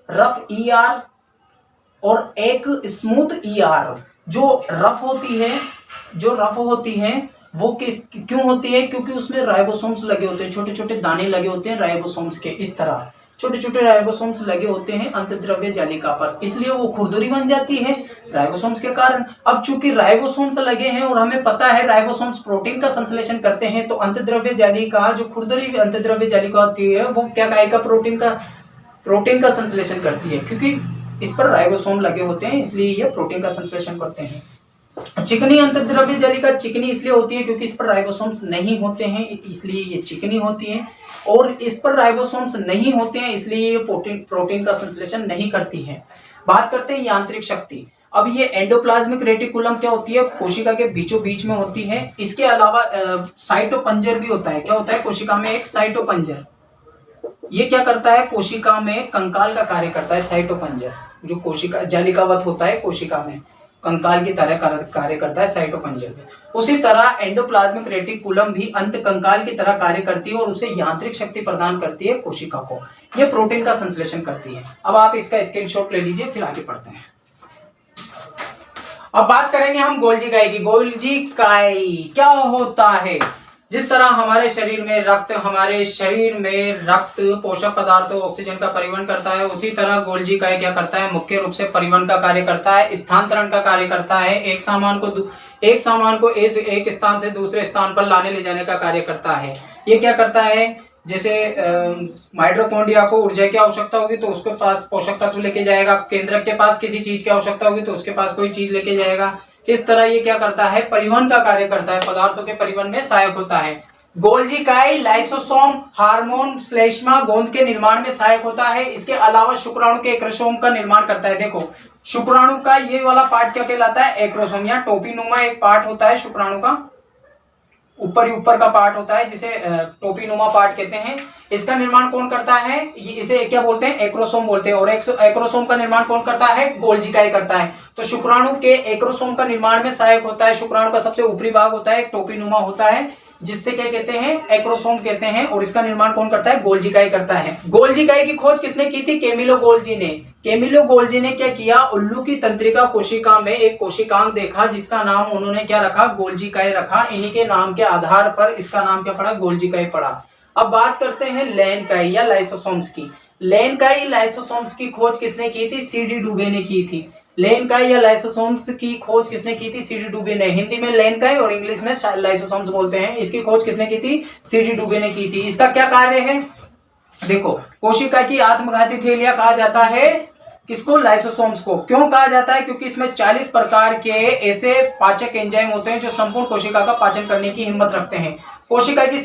रफ ईआर और एक स्मूथ ईआर। जो रफ होती है वो क्यों होती है, क्योंकि उसमें राइबोसोम्स लगे होते हैं, छोटे छोटे दाने लगे होते हैं राइबोसोम्स के, इस तरह छोटे छोटे राइबोसोम्स लगे होते हैं अंतद्रव्य जालिका पर, इसलिए वो खुरदरी बन जाती है राइबोसोम्स के कारण। अब चूंकि राइबोसोम्स लगे हैं और हमें पता है राइबोसोम्स प्रोटीन का संश्लेषण करते हैं, तो अंतद्रव्य जालिका, जो खुरदरी अंतद्रव्य जालिका होती है, वो क्या कहेगा, प्रोटीन का संश्लेषण करती है। क्योंकि इस पर राइबोसोम लगे होते हैं, इसलिए ये प्रोटीन का संश्लेषण करते हैं। चिकनी अंतर्द्रव्य जालिका चिकनी इसलिए होती है क्योंकि इस पर राइबोसोम्स नहीं होते हैं, इसलिए ये चिकनी होती है, और इस पर राइबोसोम्स नहीं होते हैं, इसलिए ये प्रोटीन का संश्लेषण नहीं करती है। बात करते हैं यांत्रिक शक्ति। अब ये एंडोप्लाज्मिक रेटिकुलम क्या होती है, कोशिका के बीचों बीच में होती है। इसके अलावा साइटोपंजर भी होता है। क्या होता है कोशिका में, एक साइटोपंजर। ये क्या करता है, कोशिका में कंकाल का कार्य करता है। साइटोपंजर जो कोशिका जालिकावत होता है, कोशिका में कंकाल की तरह कार्य करता है साइटोपंजर। उसी तरह एंडोप्लाज्मिक रेटिकुलम भी अंत कंकाल की तरह कार्य करती है और उसे यांत्रिक शक्ति प्रदान करती है कोशिका को। ये प्रोटीन का संश्लेषण करती है। अब आप इसका स्क्रीनशॉट ले लीजिए, फिर आगे पढ़ते हैं। अब बात करेंगे हम गोल्जी काई की। गोल्जी काई क्या होता है, जिस तरह हमारे शरीर में रक्त पोषक पदार्थों ऑक्सीजन का परिवहन करता है, उसी तरह गोल्जी काई क्या करता है, मुख्य रूप से परिवहन का कार्य करता है, स्थानांतरण का कार्य करता है, एक सामान को एक स्थान से दूसरे स्थान पर लाने ले जाने का कार्य करता है। ये क्या करता है, जैसे माइटोकॉन्ड्रिया को ऊर्जा की आवश्यकता होगी तो उसके पास पोषक तत्व लेके जाएगा, केंद्रक के पास किसी चीज की आवश्यकता होगी तो उसके पास कोई चीज लेके जाएगा। इस तरह ये क्या करता है, परिवहन का कार्य करता है, पदार्थों के परिवहन में सहायक होता है। गोल्जी काई लाइसोसोम, हार्मोन, श्लेष्मा, गोंद के निर्माण में सहायक होता है। इसके अलावा शुक्राणु के एक्रोसोम का निर्माण करता है। देखो, शुक्राणु का ये वाला पार्ट क्या कहलाता है, एक्रोसोम या टोपीनुमा एक पार्ट होता है शुक्राणु का, ऊपर का पार्ट होता है जिसे टोपीनुमा पार्ट कहते हैं। इसका निर्माण कौन करता है, इसे क्या बोलते हैं, एक्रोसोम बोलते हैं। और एक्रोसोम का निर्माण कौन करता है, गोल्जी काई करता है। तो शुक्राणु के एक्रोसोम का निर्माण में सहायक होता है। शुक्राणु का सबसे ऊपरी भाग होता है, टोपीनुमा होता है, जिससे क्या कहते हैं, एक्रोसोम कहते हैं, और इसका निर्माण कौन करता है, गोल्जी काई करता है। गोल्जी काई की खोज किसने की थी, कैमिलो गोल्जी ने। कैमिलो गोल्जी ने क्या किया, उल्लू की तंत्रिका कोशिका में एक कोशिकांग देखा जिसका नाम उन्होंने क्या रखा, गोल्जी काई रखा। इन्हीं के नाम के आधार पर इसका नाम क्या पड़ा, गोल्जी काई पड़ा। अब बात करते हैं लैन काई या लाइसोसोम्स की। लैन काई लाइसोसोम्स की खोज किसने की थी, सीडी डुबे ने की थी। लैन काई या लाइसोसोम्स की खोज किसने की थी, सीडी डुबे ने। हिंदी में लैन काई और इंग्लिश में लाइसोसोम्स बोलते हैं। इसकी खोज किसने की थी, सीडी डुबे ने की थी। इसका क्या कार्य है, देखो, कोशिका की आत्मघाती थैलियां कहा जाता है किसको, लाइसोसोम्स को। क्यों कहा जाता है, क्योंकि इसमें 40 प्रकार के ऐसे पाचक एंजाइम होते हैं जो संपूर्ण कोशिका का पाचन करने की हिम्मत रखते हैं। कोशिका की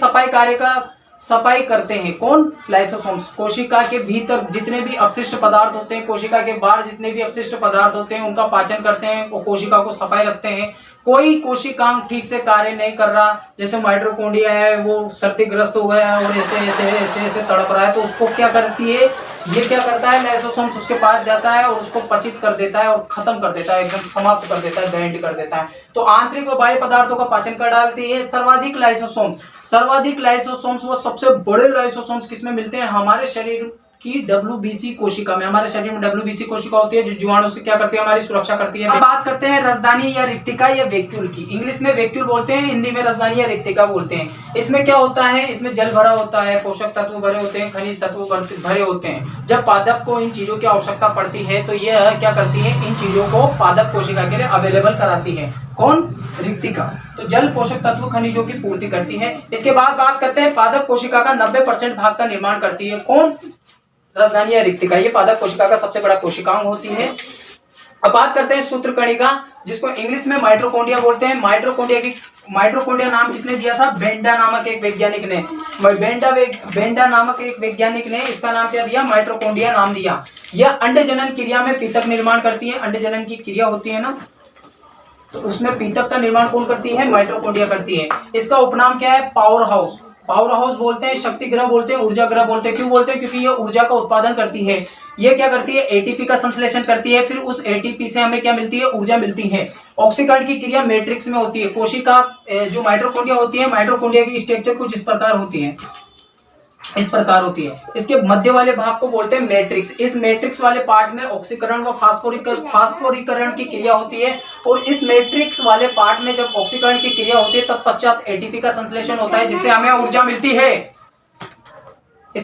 सफाई करते हैं। कौन? लाइसोसोम्स। कोशिका के भीतर जितने भी अपशिष्ट पदार्थ होते हैं, कोशिका के बाहर जितने भी अपशिष्ट पदार्थ होते हैं, उनका पाचन करते हैं और कोशिका को सफाई रखते हैं। कोई कोशिकांग ठीक से कार्य नहीं कर रहा, जैसे माइटोकॉन्ड्रिया है वो सर्दिग्रस्त हो गया और ऐसे ऐसे ऐसे ऐसे तड़प रहा है, तो उसको क्या करती है, ये क्या करता है, लाइसोसोम्स उसके पास जाता है और उसको पचित कर देता है और खत्म कर देता है, एकदम समाप्त कर देता है, दंड कर देता है। तो आंतरिक व बाह्य पदार्थों का पाचन कर डालती है सर्वाधिक लाइसोसोम्स। सर्वाधिक लाइसोसोम्स वो सबसे बड़े लाइसोसोम्स किसमें मिलते हैं? हमारे शरीर की WBC कोशिका में। हमारे शरीर में WBC कोशिका होती है जो जीवाणु से क्या करती है, हमारी सुरक्षा करती है। अब बात करते हैं राजधानी या रिक्तिका या वैक्यूल की। इंग्लिश में वैक्यूल बोलते हैं, हिंदी में राजधानी या रिक्तिका बोलते हैं। इसमें क्या होता है, इसमें जल भरा होता है, पोषक तत्व भरे होते हैं, खनिज तत्व भरे होते हैं। जब पादप को इन चीजों की आवश्यकता पड़ती है तो यह क्या करती है, इन चीजों को पादप कोशिका के लिए अवेलेबल कराती है। कौन? रिक्तिका। तो जल, पोषक तत्व, खनिजों की पूर्ति करती है। इसके बाद बात करते हैं पादप कोशिका का 90% भाग का निर्माण करती है। कौन? राजधानी या रिक्तिका। ये पादप कोशिका का सबसे बड़ा कोशिकांग होती है। अब बात करते हैं सूत्रकणिका, जिसको इंग्लिश में माइटोकॉन्ड्रिया बोलते हैं। माइटोकॉन्ड्रिया नाम किसने दिया था? बेंडा नामक एक वैज्ञानिक ने। बेंडा नामक एक वैज्ञानिक ने इसका नाम क्या दिया? माइटोकॉन्ड्रिया नाम दिया। यह अंडजनन क्रिया में पीतक निर्माण करती है। अंडजनन की क्रिया होती है ना, तो उसमें पीतक का निर्माण कौन करती है? माइटोकॉन्ड्रिया करती है। इसका उपनाम क्या है? Power house. पावर हाउस बोलते हैं, शक्ति ग्रह बोलते हैं, ऊर्जा ग्रह बोलते हैं। क्यों बोलते हैं? क्योंकि ये ऊर्जा का उत्पादन करती है। ये क्या करती है? एटीपी का संश्लेषण करती है, फिर उस एटीपी से हमें क्या मिलती है? ऊर्जा मिलती है। ऑक्सीकरण की क्रिया मैट्रिक्स में होती है। कोशिका जो माइटोकॉन्ड्रिया होती है, माइटोकॉन्ड्रिया की स्ट्रक्चर कुछ इस प्रकार होती है, इस प्रकार होती है। इसके मध्य वाले भाग को बोलते हैं मैट्रिक्स। इस मैट्रिक्स वाले पार्ट में ऑक्सीकरण व फास्फोरीकरण की क्रिया होती है, और इस मैट्रिक्स वाले पार्ट में जब ऑक्सीकरण की क्रिया होती है तत्पश्चात एटीपी का संश्लेषण होता है, जिससे हमें ऊर्जा मिलती है।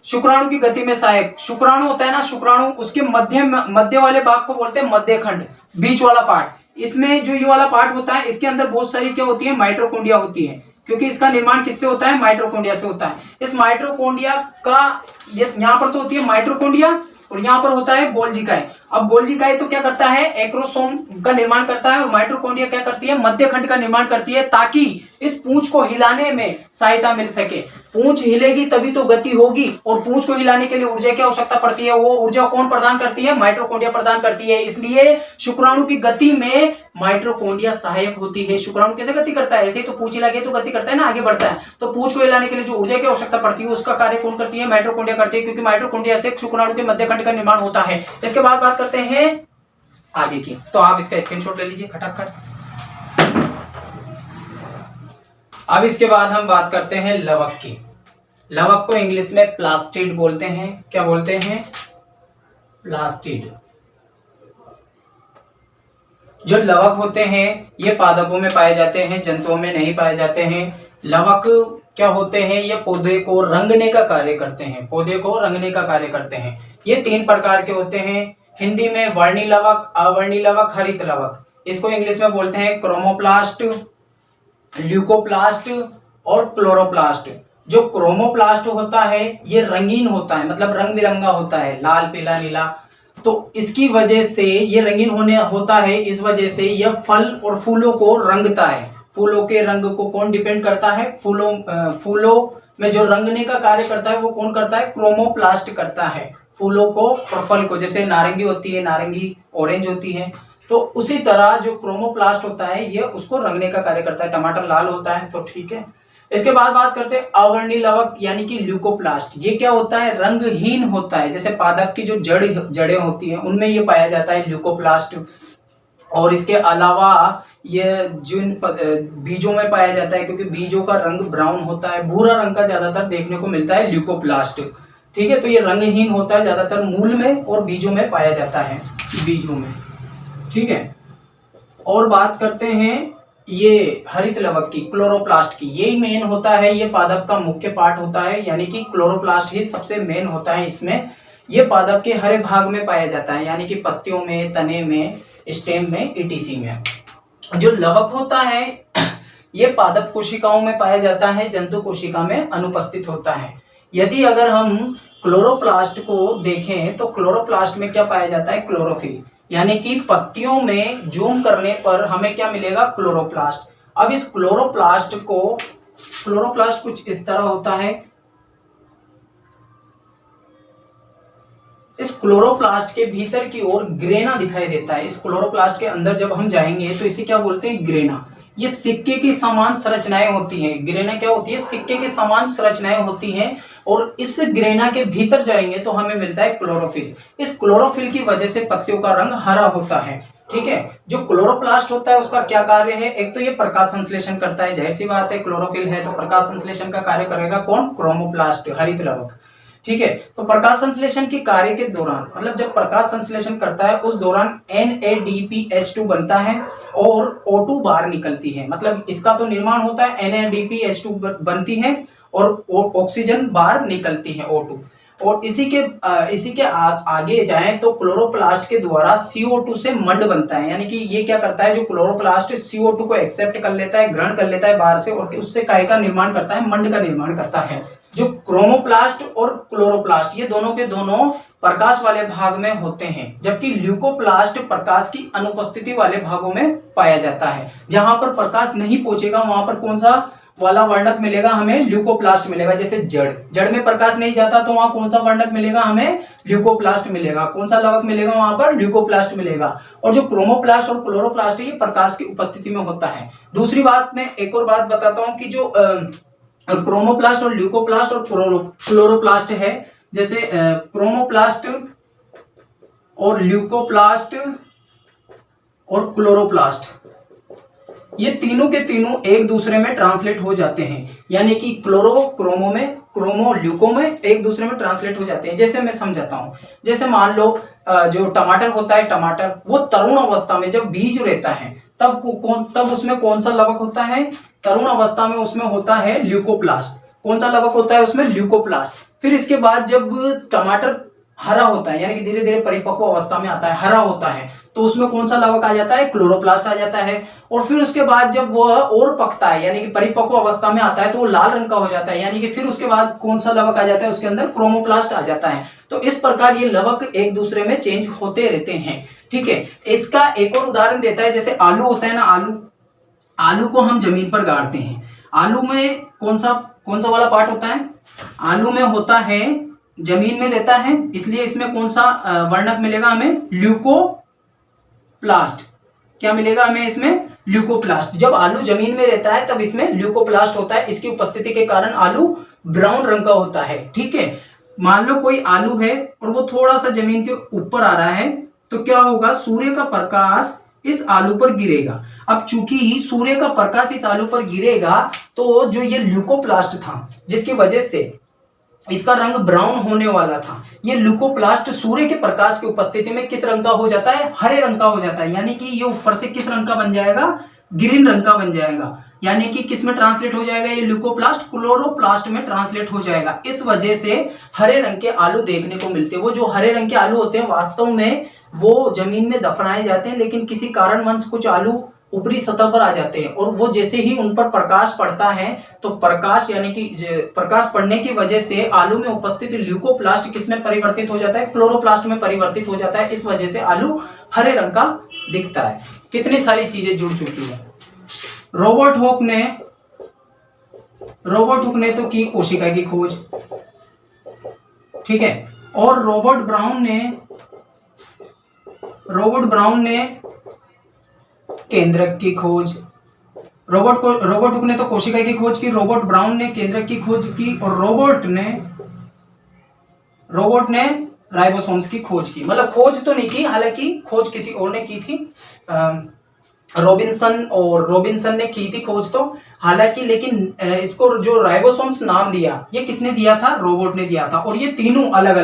शुक्राणु की गति में सहायक शुक्राणु होता है ना, शुक्राणु, उसके मध्य वाले भाग को बोलते हैं मध्यखंड, बीच वाला पार्ट। इसमें जो ये वाला पार्ट होता है, इसके अंदर बहुत सारी क्या होती है? माइटोकॉन्ड्रिया होती है, क्योंकि इसका निर्माण किससे होता है? माइटोकॉन्ड्रिया से होता है। इस माइटोकॉन्ड्रिया का यहाँ पर तो होती है माइटोकॉन्ड्रिया और यहाँ पर होता है गोल्जी काय। अब गोल्जी काय तो क्या करता है? एक्रोसोम का निर्माण करता है, और माइटोकॉन्ड्रिया क्या करती है? मध्यखंड का निर्माण करती है, ताकि इस पूंछ को हिलाने में सहायता मिल सके। पूंछ हिलेगी तभी तो गति होगी, और पूंछ को हिलाने के लिए ऊर्जा की आवश्यकता पड़ती है। वो ऊर्जा कौन प्रदान करती है? माइटोकॉन्ड्रिया प्रदान करती है। इसलिए शुक्राणु की गति में माइटोकॉन्ड्रिया सहायक होती है। शुक्राणु कैसे गति करता है? ऐसे ही तो पूंछ हिला के तो गति करता है ना, आगे बढ़ता है। तो पूंछ को हिलाने के लिए जो ऊर्जा की आवश्यकता पड़ती है, उसका कार्य कौन करती है? माइटोकॉन्ड्रिया करती है, क्योंकि माइटोकॉन्ड्रिया से शुक्राणु के मध्यखंड का निर्माण होता है। इसके बाद बात करते हैं आगे की, तो आप इसका स्क्रीनशॉट ले लीजिए खटाखट। अब इसके बाद हम बात करते हैं लवक की। लवक को इंग्लिश में प्लास्टिड बोलते हैं। क्या बोलते हैं? प्लास्टिड। जो लवक होते हैं ये पादपों में पाए जाते हैं, जंतुओं में नहीं पाए जाते हैं। लवक क्या होते हैं? ये पौधे को रंगने का कार्य करते हैं, पौधे को रंगने का कार्य करते हैं। ये 3 प्रकार के होते हैं। हिंदी में वर्णी लवक, अवर्णी लवक, हरित लवक। इसको इंग्लिश में बोलते हैं क्रोमोप्लास्ट, ल्यूकोप्लास्ट और क्लोरोप्लास्ट। जो क्रोमोप्लास्ट होता है ये रंगीन होता है, मतलब रंग बिरंगा होता है, लाल, पीला, नीला। तो इसकी वजह से ये रंगीन होता है, इस वजह से यह फल और फूलों को रंगता है। फूलों के रंग को कौन डिपेंड करता है? फूलों में जो रंगने का कार्य करता है वो कौन करता है? क्रोमोप्लास्ट करता है। फूलों को और फल को, जैसे नारंगी होती है, नारंगी ऑरेंज होती है, तो उसी तरह जो क्रोमोप्लास्ट होता है ये उसको रंगने का कार्य करता है। टमाटर लाल होता है, तो ठीक है। इसके बाद बात करते हैं अवर्णी लवक यानी कि ल्यूकोप्लास्ट। ये क्या होता है? रंगहीन होता है। जैसे पादप की जो जड़ें होती हैं उनमें ये पाया जाता है ल्यूकोप्लास्ट। और इसके अलावा ये जिन बीजों में पाया जाता है, क्योंकि बीजों का रंग ब्राउन होता है, भूरा रंग का ज्यादातर देखने को मिलता है ल्यूकोप्लास्ट। ठीक है, तो ये रंगहीन होता है, ज्यादातर मूल में और बीजों में पाया जाता है, बीजों में। ठीक है, और बात करते हैं ये हरित लवक की, क्लोरोप्लास्ट की। यही मेन होता है, ये पादप का मुख्य पार्ट होता है, यानी कि क्लोरोप्लास्ट ही सबसे मेन होता है इसमें। ये पादप के हरे भाग में पाया जाता है, यानी कि पत्तियों में, तने में, स्टेम में, ईटीसी में। जो लवक होता है ये पादप कोशिकाओं में पाया जाता है, जंतु कोशिका में अनुपस्थित होता है। यदि अगर हम क्लोरोप्लास्ट को देखें तो क्लोरोप्लास्ट में क्या पाया जाता है? क्लोरोफिल, यानी कि पत्तियों में जूम करने पर हमें क्या मिलेगा? क्लोरोप्लास्ट। अब इस क्लोरोप्लास्ट कुछ इस तरह होता है, इस क्लोरोप्लास्ट के भीतर की ओर ग्रेना दिखाई देता है। इस क्लोरोप्लास्ट के अंदर जब हम जाएंगे तो इसे क्या बोलते हैं, ग्रेना। ये सिक्के की समान संरचनाएं होती हैं। ग्रेना क्या होती है, सिक्के की समान संरचनाएं होती हैं। और इस ग्रेना के भीतर जाएंगे तो हमें मिलता है क्लोरोफिल। इस क्लोरोफिल की वजह से पत्तियों का रंग हरा होता है। ठीक है, जो क्लोरोप्लास्ट होता है उसका क्या कार्य है, एक तो ये प्रकाश संश्लेषण करता है, जाहिर सी बात है क्लोरोफिल है तो प्रकाश संश्लेषण का कार्य करेगा कौन, क्रोमोप्लास्ट, हरित लवक। ठीक है, तो प्रकाश संश्लेषण के कार्य के दौरान, मतलब जब प्रकाश संश्लेषण करता है उस दौरान NADPH2 बनता है और O2 बाहर निकलती है। मतलब इसका तो निर्माण होता है, NADPH2 बनती है और ऑक्सीजन बाहर निकलती है, O2। और इसी के आगे जाएं तो क्लोरोप्लास्ट के द्वारा CO2 से मंड बनता है। यानी कि ये क्या करता है, जो क्लोरोप्लास्ट CO2 को एक्सेप्ट कर लेता है, ग्रहण कर लेता है बाहर से, और उससे काय का निर्माण करता है, मंड का निर्माण करता है। जो क्रोमोप्लास्ट और क्लोरोप्लास्ट ये दोनों के दोनों प्रकाश वाले भाग में होते हैं, जबकि ल्यूकोप्लास्ट प्रकाश की अनुपस्थिति वाले भागों में पाया जाता है। जहां पर प्रकाश नहीं पहुंचेगा वहां पर कौन सा वाला वर्णक मिलेगा, हमें ल्यूकोप्लास्ट मिलेगा। जैसे जड़ में प्रकाश नहीं जाता तो वहां कौन सा वर्णक मिलेगा, हमें ल्यूकोप्लास्ट मिलेगा। कौन सा लवक मिलेगा, वहां पर ल्यूकोप्लास्ट मिलेगा। और जो क्रोमोप्लास्ट और क्लोरोप्लास्ट है ये प्रकाश की उपस्थिति में होता है। दूसरी बात, मैं एक और बात बताता हूं कि जो क्रोमोप्लास्ट और ल्यूकोप्लास्ट और क्लोरोप्लास्ट है, जैसे क्रोमोप्लास्ट और ल्यूकोप्लास्ट और क्लोरोप्लास्ट, ये तीनों के तीनों एक दूसरे में ट्रांसलेट हो जाते हैं। यानी कि क्रोमो में, क्रोमो ल्यूको में एक दूसरे में ट्रांसलेट हो जाते हैं। जैसे मैं समझाता हूं, जैसे मान लो जो टमाटर होता है, टमाटर वो तरुण अवस्था में जब बीज रहता है तब उसमें कौन सा लवक होता है, तरुण अवस्था में उसमें होता है ल्यूकोप्लास्ट। कौन सा लवक होता है उसमें, ल्यूकोप्लास्ट। फिर इसके बाद जब टमाटर हरा होता है, यानी कि धीरे धीरे परिपक्व अवस्था में आता है, हरा होता है, तो उसमें कौन सा लवक आ जाता है, क्लोरोप्लास्ट आ जाता है। और फिर उसके बाद जब वह और पकता है, यानी कि परिपक्व अवस्था में आता है, तो वो लाल रंग का हो जाता है, यानी कि फिर उसके बाद कौन सा लवक आ जाता है, उसके अंदर क्रोमोप्लास्ट आ जाता है। तो इस प्रकार ये लवक एक दूसरे में चेंज होते रहते हैं। ठीक है, इसका एक और उदाहरण देता है, जैसे आलू होता है ना, आलू को हम जमीन पर गाड़ते हैं। आलू में कौन सा वाला पार्ट होता है, आलू में होता है, जमीन में रहता है, इसलिए इसमें कौन सा वर्णक मिलेगा हमें, ल्यूकोप्लास्ट। क्या मिलेगा हमें इसमें, ल्यूकोप्लास्ट। जब आलू जमीन में रहता है तब इसमें ल्यूकोप्लास्ट होता है। इसकी उपस्थिति के कारण आलू ब्राउन रंग का होता है। ठीक है, मान लो कोई आलू है और वो थोड़ा सा जमीन के ऊपर आ रहा है, तो क्या होगा, सूर्य का प्रकाश इस आलू पर गिरेगा। अब चूंकि सूर्य का प्रकाश इस आलू पर गिरेगा तो जो ये ल्यूकोप्लास्ट था, जिसकी वजह से इसका रंग ब्राउन होने वाला था, ये ल्यूकोप्लास्ट सूर्य के प्रकाश की उपस्थिति में किस रंग का हो जाता है, हरे रंग का हो जाता है। यानी कि ये ऊपर से किस रंग का बन जाएगा, ग्रीन रंग का बन जाएगा। यानी कि किस में ट्रांसलेट हो जाएगा, ये ल्यूकोप्लास्ट क्लोरोप्लास्ट में ट्रांसलेट हो जाएगा। इस वजह से हरे रंग के आलू देखने को मिलते हैं। वो जो हरे रंग के आलू होते हैं वास्तव में वो जमीन में दफनाए जाते हैं, लेकिन किसी कारणवश कुछ आलू ऊपरी सतह पर आ जाते हैं, और वो जैसे ही उन पर प्रकाश पड़ता है तो प्रकाश, यानी कि प्रकाश पड़ने की वजह से आलू में उपस्थित ल्यूकोप्लास्ट किस में परिवर्तित हो जाता है, क्लोरोप्लास्ट में परिवर्तित हो जाता है। इस वजह से आलू हरे रंग का दिखता है। कितनी सारी चीजें जुड़ चुकी है। रॉबर्ट हुक ने तो की कोशिका की खोज, ठीक है, और रॉबर्ट ब्राउन ने केंद्रक की खोज। रॉबर्ट हुक ने तो कोशिका की खोज की, रॉबर्ट ब्राउन ने केंद्रक की खोज की, और रॉबर्ट ने राइबोसोम्स की खोज की। मतलब खोज तो नहीं की, हालांकि खोज किसी और ने की थी, रॉबिन्सन ने की थी खोज तो, हालांकि, लेकिन इसको जो राइबोसोम्स नाम दिया ये किसने दिया था, रॉबर्ट ने दिया था। और ये तीनों अलग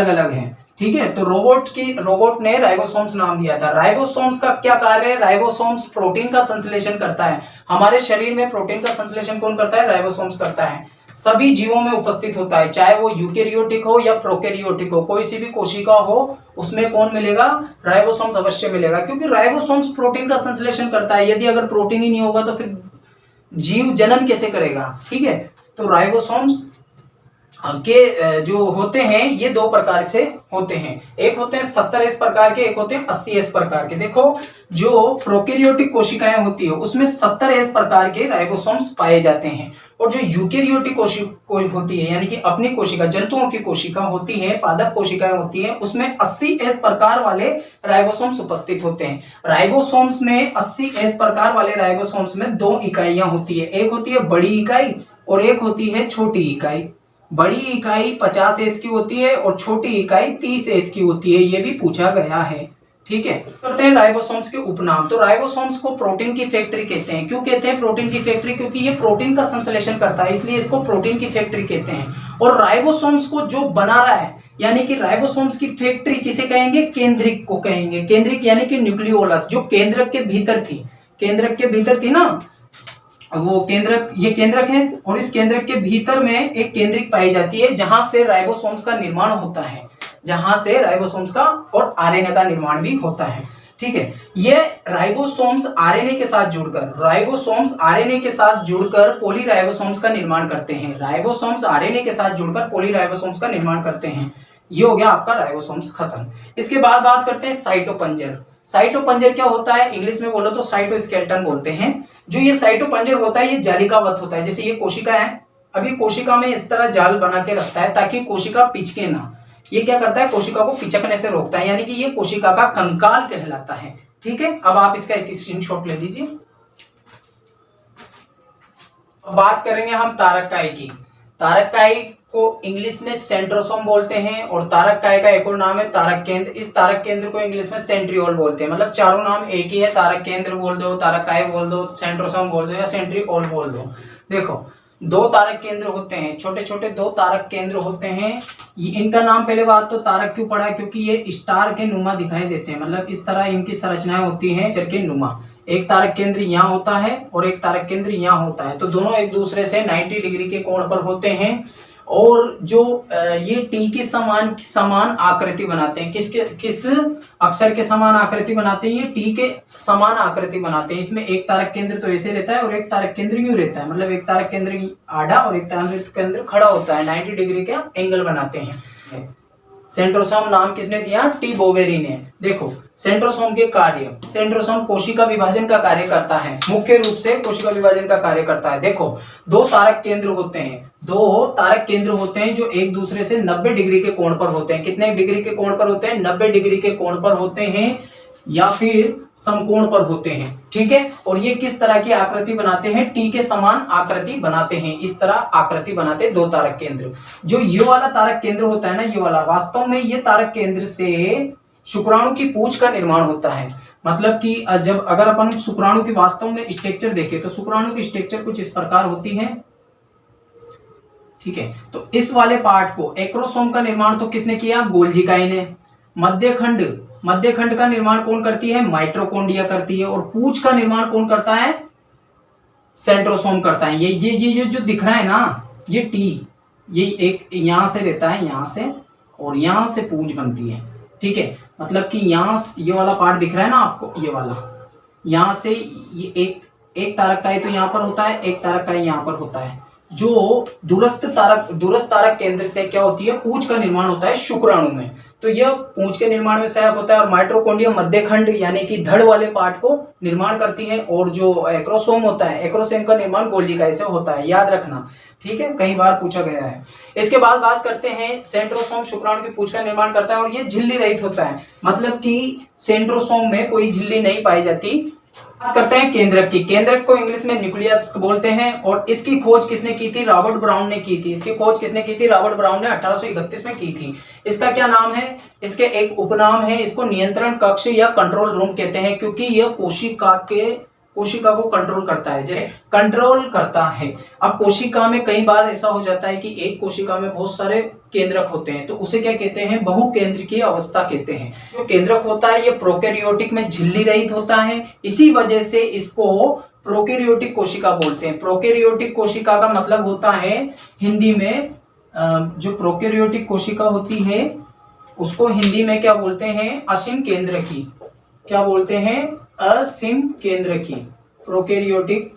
अलग हैं, ठीक है। तो रॉबर्ट ने राइबोसोम्स नाम दिया था। राइबोसोम्स का क्या कार्य है, राइबोसोम्स प्रोटीन का संश्लेषण करता है। हमारे शरीर में प्रोटीन का संश्लेषण कौन करता है, राइबोसोम्स करता है। सभी जीवों में उपस्थित होता है, चाहे वो यूकेरियोटिक हो या प्रोकैरियोटिक हो, कोई सी भी कोशिका हो उसमें कौन मिलेगा, राइबोसोम्स अवश्य मिलेगा, क्योंकि राइबोसोम्स प्रोटीन का संश्लेषण करता है। यदि अगर प्रोटीन ही नहीं होगा तो फिर जीव जनन कैसे करेगा, ठीक है। तो राइबोसोम्स के जो होते हैं ये दो प्रकार से होते हैं। एक होते हैं 70S प्रकार के, एक होते हैं 80S प्रकार के। देखो जो प्रोकैरियोटिक कोशिकाएं होती है उसमें 70S प्रकार के राइबोसोम्स पाए जाते हैं, और जो यूकेरियोटिक कोशिका होती है यानी कि अपनी कोशिका, जंतुओं की कोशिका होती है, पादप कोशिकाएं होती है, उसमें 80S प्रकार वाले राइबोसोम्स उपस्थित होते हैं। राइबोसोम्स में 80S प्रकार वाले राइबोसोम्स में दो इकाइयां होती है, एक होती है बड़ी इकाई और एक होती है छोटी इकाई। बड़ी इकाई 50S की होती है और छोटी इकाई 30S की होती है, ये भी पूछा गया है। ठीक है, करते हैं राइबोसोम्स के उपनाम। तो राइबोसोम्स को प्रोटीन की फैक्ट्री कहते हैं। क्यों कहते हैं प्रोटीन की फैक्ट्री? क्योंकि ये प्रोटीन का संश्लेषण करता है, इसलिए इसको प्रोटीन की फैक्ट्री कहते हैं। और राइबोसोम्स को जो बना रहा है यानी कि राइबोसोम्स की फैक्ट्री किसे कहेंगे? केंद्रक को कहेंगे। केंद्रक यानी कि न्यूक्लियोलस, जो केंद्रक के भीतर थी, केंद्रक के भीतर थी ना वो केंद्रक, ये केंद्रक है, और इस केंद्रक के भीतर में एक केंद्रिक पाई जाती है जहां से राइबोसोम्स का निर्माण होता है, जहां से राइबोसोम्स का और आरएनए का निर्माण भी होता है। ठीक है, ये राइबोसोम्स आरएनए के साथ जुड़कर, राइबोसोम्स आरएनए के साथ जुड़कर पॉलीराइबोसोम्स का निर्माण करते हैं। राइबोसोम्स आरएनए के साथ जुड़कर पॉलीराइबोसोम्स का निर्माण करते हैं। ये हो गया आपका राइबोसोम्स खत्म। इसके बाद बात करते हैं साइटोपंजर। साइटोपंजर क्या होता है? इंग्लिश में बोलो तो साइटोस्केलेटन बोलते हैं। जो ये साइटोपंजर होता है ये जालिकावत होता है। जैसे ये कोशिका है, अभी कोशिका में इस तरह जाल बना के रखता है ताकि कोशिका पिचके ना। ये क्या करता है? कोशिका को पिचकने से रोकता है, यानी कि ये कोशिका का कंकाल कहलाता है। ठीक है, अब आप इसका एक स्क्रीनशॉट ले लीजिए। अब बात करेंगे हम तारककाय की। तारककाय को इंग्लिश में सेंट्रोसोम बोलते हैं, और तारककाय का एक और नाम है तारक केंद्र। इस तारक केंद्र को इंग्लिश में सेंट्रियोल बोलते हैं। मतलब चारों नाम एक ही है, तारक केंद्र बोल दो, तारककाय बोल दो, सेंट्रोसोम बोल दो या सेंट्रियोल बोल दो। देखो दो तारक केंद्र होते हैं, छोटे छोटे दो तारक केंद्र होते हैं। ये इनका नाम पहले बात तो तारक क्यों पड़ा? क्योंकि ये स्टार के नुमा दिखाई देते हैं, मतलब इस तरह इनकी संरचनाएं होती हैं चर के नुमा। एक तारक केंद्र यहाँ होता है और एक तारक केंद्र यहाँ होता है, तो दोनों एक दूसरे से 90 डिग्री के कोण पर होते हैं। और जो ये टी की समान आकृति बनाते हैं। किस अक्षर के समान आकृति बनाते हैं? ये टी के समान आकृति बनाते हैं। इसमें एक तारक केंद्र तो ऐसे रहता है और एक तारक केंद्र यूं रहता है, मतलब एक तारक केंद्र आड़ा और एक तारक केंद्र खड़ा होता है, 90 डिग्री का एंगल बनाते हैं। सेंट्रोसोम नाम किसने दिया? टी बोवेरी ने। देखो सेंट्रोसोम के कार्य, सेंट्रोसोम कोशिका विभाजन का कार्य करता है, मुख्य रूप से कोशिका विभाजन का कार्य करता है। देखो दो तारक केंद्र होते हैं, दो तारक केंद्र होते हैं जो एक दूसरे से 90 डिग्री के कोण पर होते हैं। कितने डिग्री के कोण पर होते हैं? 90 डिग्री के कोण पर होते हैं या फिर समकोण पर होते हैं। ठीक है, और ये किस तरह की आकृति बनाते हैं? टी के समान आकृति बनाते हैं। इस तरह आकृति बनाते हैं दो तारक केंद्र। जो ये वाला तारक केंद्र होता है ना, ये वाला, वास्तव में ये तारक केंद्र से शुक्राणु की पूंछ का निर्माण होता है। मतलब कि जब अगर अपन शुक्राणु की वास्तव में स्ट्रक्चर देखें तो शुक्राणु की स्ट्रक्चर कुछ इस प्रकार होती है। ठीक है, तो इस वाले पार्ट को, एक्रोसोम का निर्माण तो किसने किया? गोल्जिकाई ने। मध्यखंड का निर्माण कौन करती है? माइटोकॉन्ड्रिया करती है। और पूंछ का निर्माण कौन करता है? सेंट्रोसोम करता है। ये जो दिख रहा है ना, ये टी, ये एक यहां से रहता है, यहां से, और यहां से पूंछ बनती है। ठीक है, मतलब कि यहां ये वाला पार्ट दिख रहा है ना आपको, ये वाला, यहां से ये एक तारककाय तो यहां पर होता है, एक तारककाय यहां पर होता है। जो दूरस्थ तारक केंद्र से क्या होती है? पूंछ का निर्माण होता है शुक्राणु में। तो यह पूंछ के निर्माण में सहायक होता है। और माइटोकॉन्ड्रिया मध्यखंड यानी कि धड़ वाले पार्ट को निर्माण करती है। और जो एक्रोसोम होता है, एक्रोसोम का निर्माण गोल्जिकाई से होता है, याद रखना। ठीक है, कई बार पूछा गया है। इसके बाद बात करते हैं सेंट्रोसोम शुक्राणु की पूंछ का निर्माण करता है और ये झिल्ली रहित होता है, मतलब कि सेंट्रोसोम में कोई झिल्ली नहीं पाई जाती। बात करते हैं केंद्रक की। केंद्रक को इंग्लिश में न्यूक्लियस बोलते हैं, और इसकी खोज किसने की थी? रॉबर्ट ब्राउन ने की थी। इसकी खोज किसने की थी? रॉबर्ट ब्राउन ने 1831 में की थी। इसका क्या नाम है? इसके एक उपनाम है, इसको नियंत्रण कक्ष या कंट्रोल रूम कहते हैं, क्योंकि यह कोशिका को कंट्रोल करता है, जैसे कंट्रोल करता है। अब कोशिका में कई बार ऐसा हो जाता है कि एक कोशिका में बहुत सारे केंद्रक होते हैं, तो उसे क्या कहते हैं? बहुकेंद्रिकीय अवस्था कहते हैं। जो केंद्रक होता है ये प्रोकैरियोटिक में झिल्ली रहित होता है, इसी वजह से इसको प्रोकैरियोटिक कोशिका बोलते हैं। प्रोकैरियोटिक कोशिका का मतलब होता है हिंदी में, जो प्रोकैरियोटिक कोशिका होती है उसको हिंदी में क्या बोलते हैं? असीम केंद्रकी। क्या बोलते हैं? असीम केंद्रकी प्रोकैरियोटिक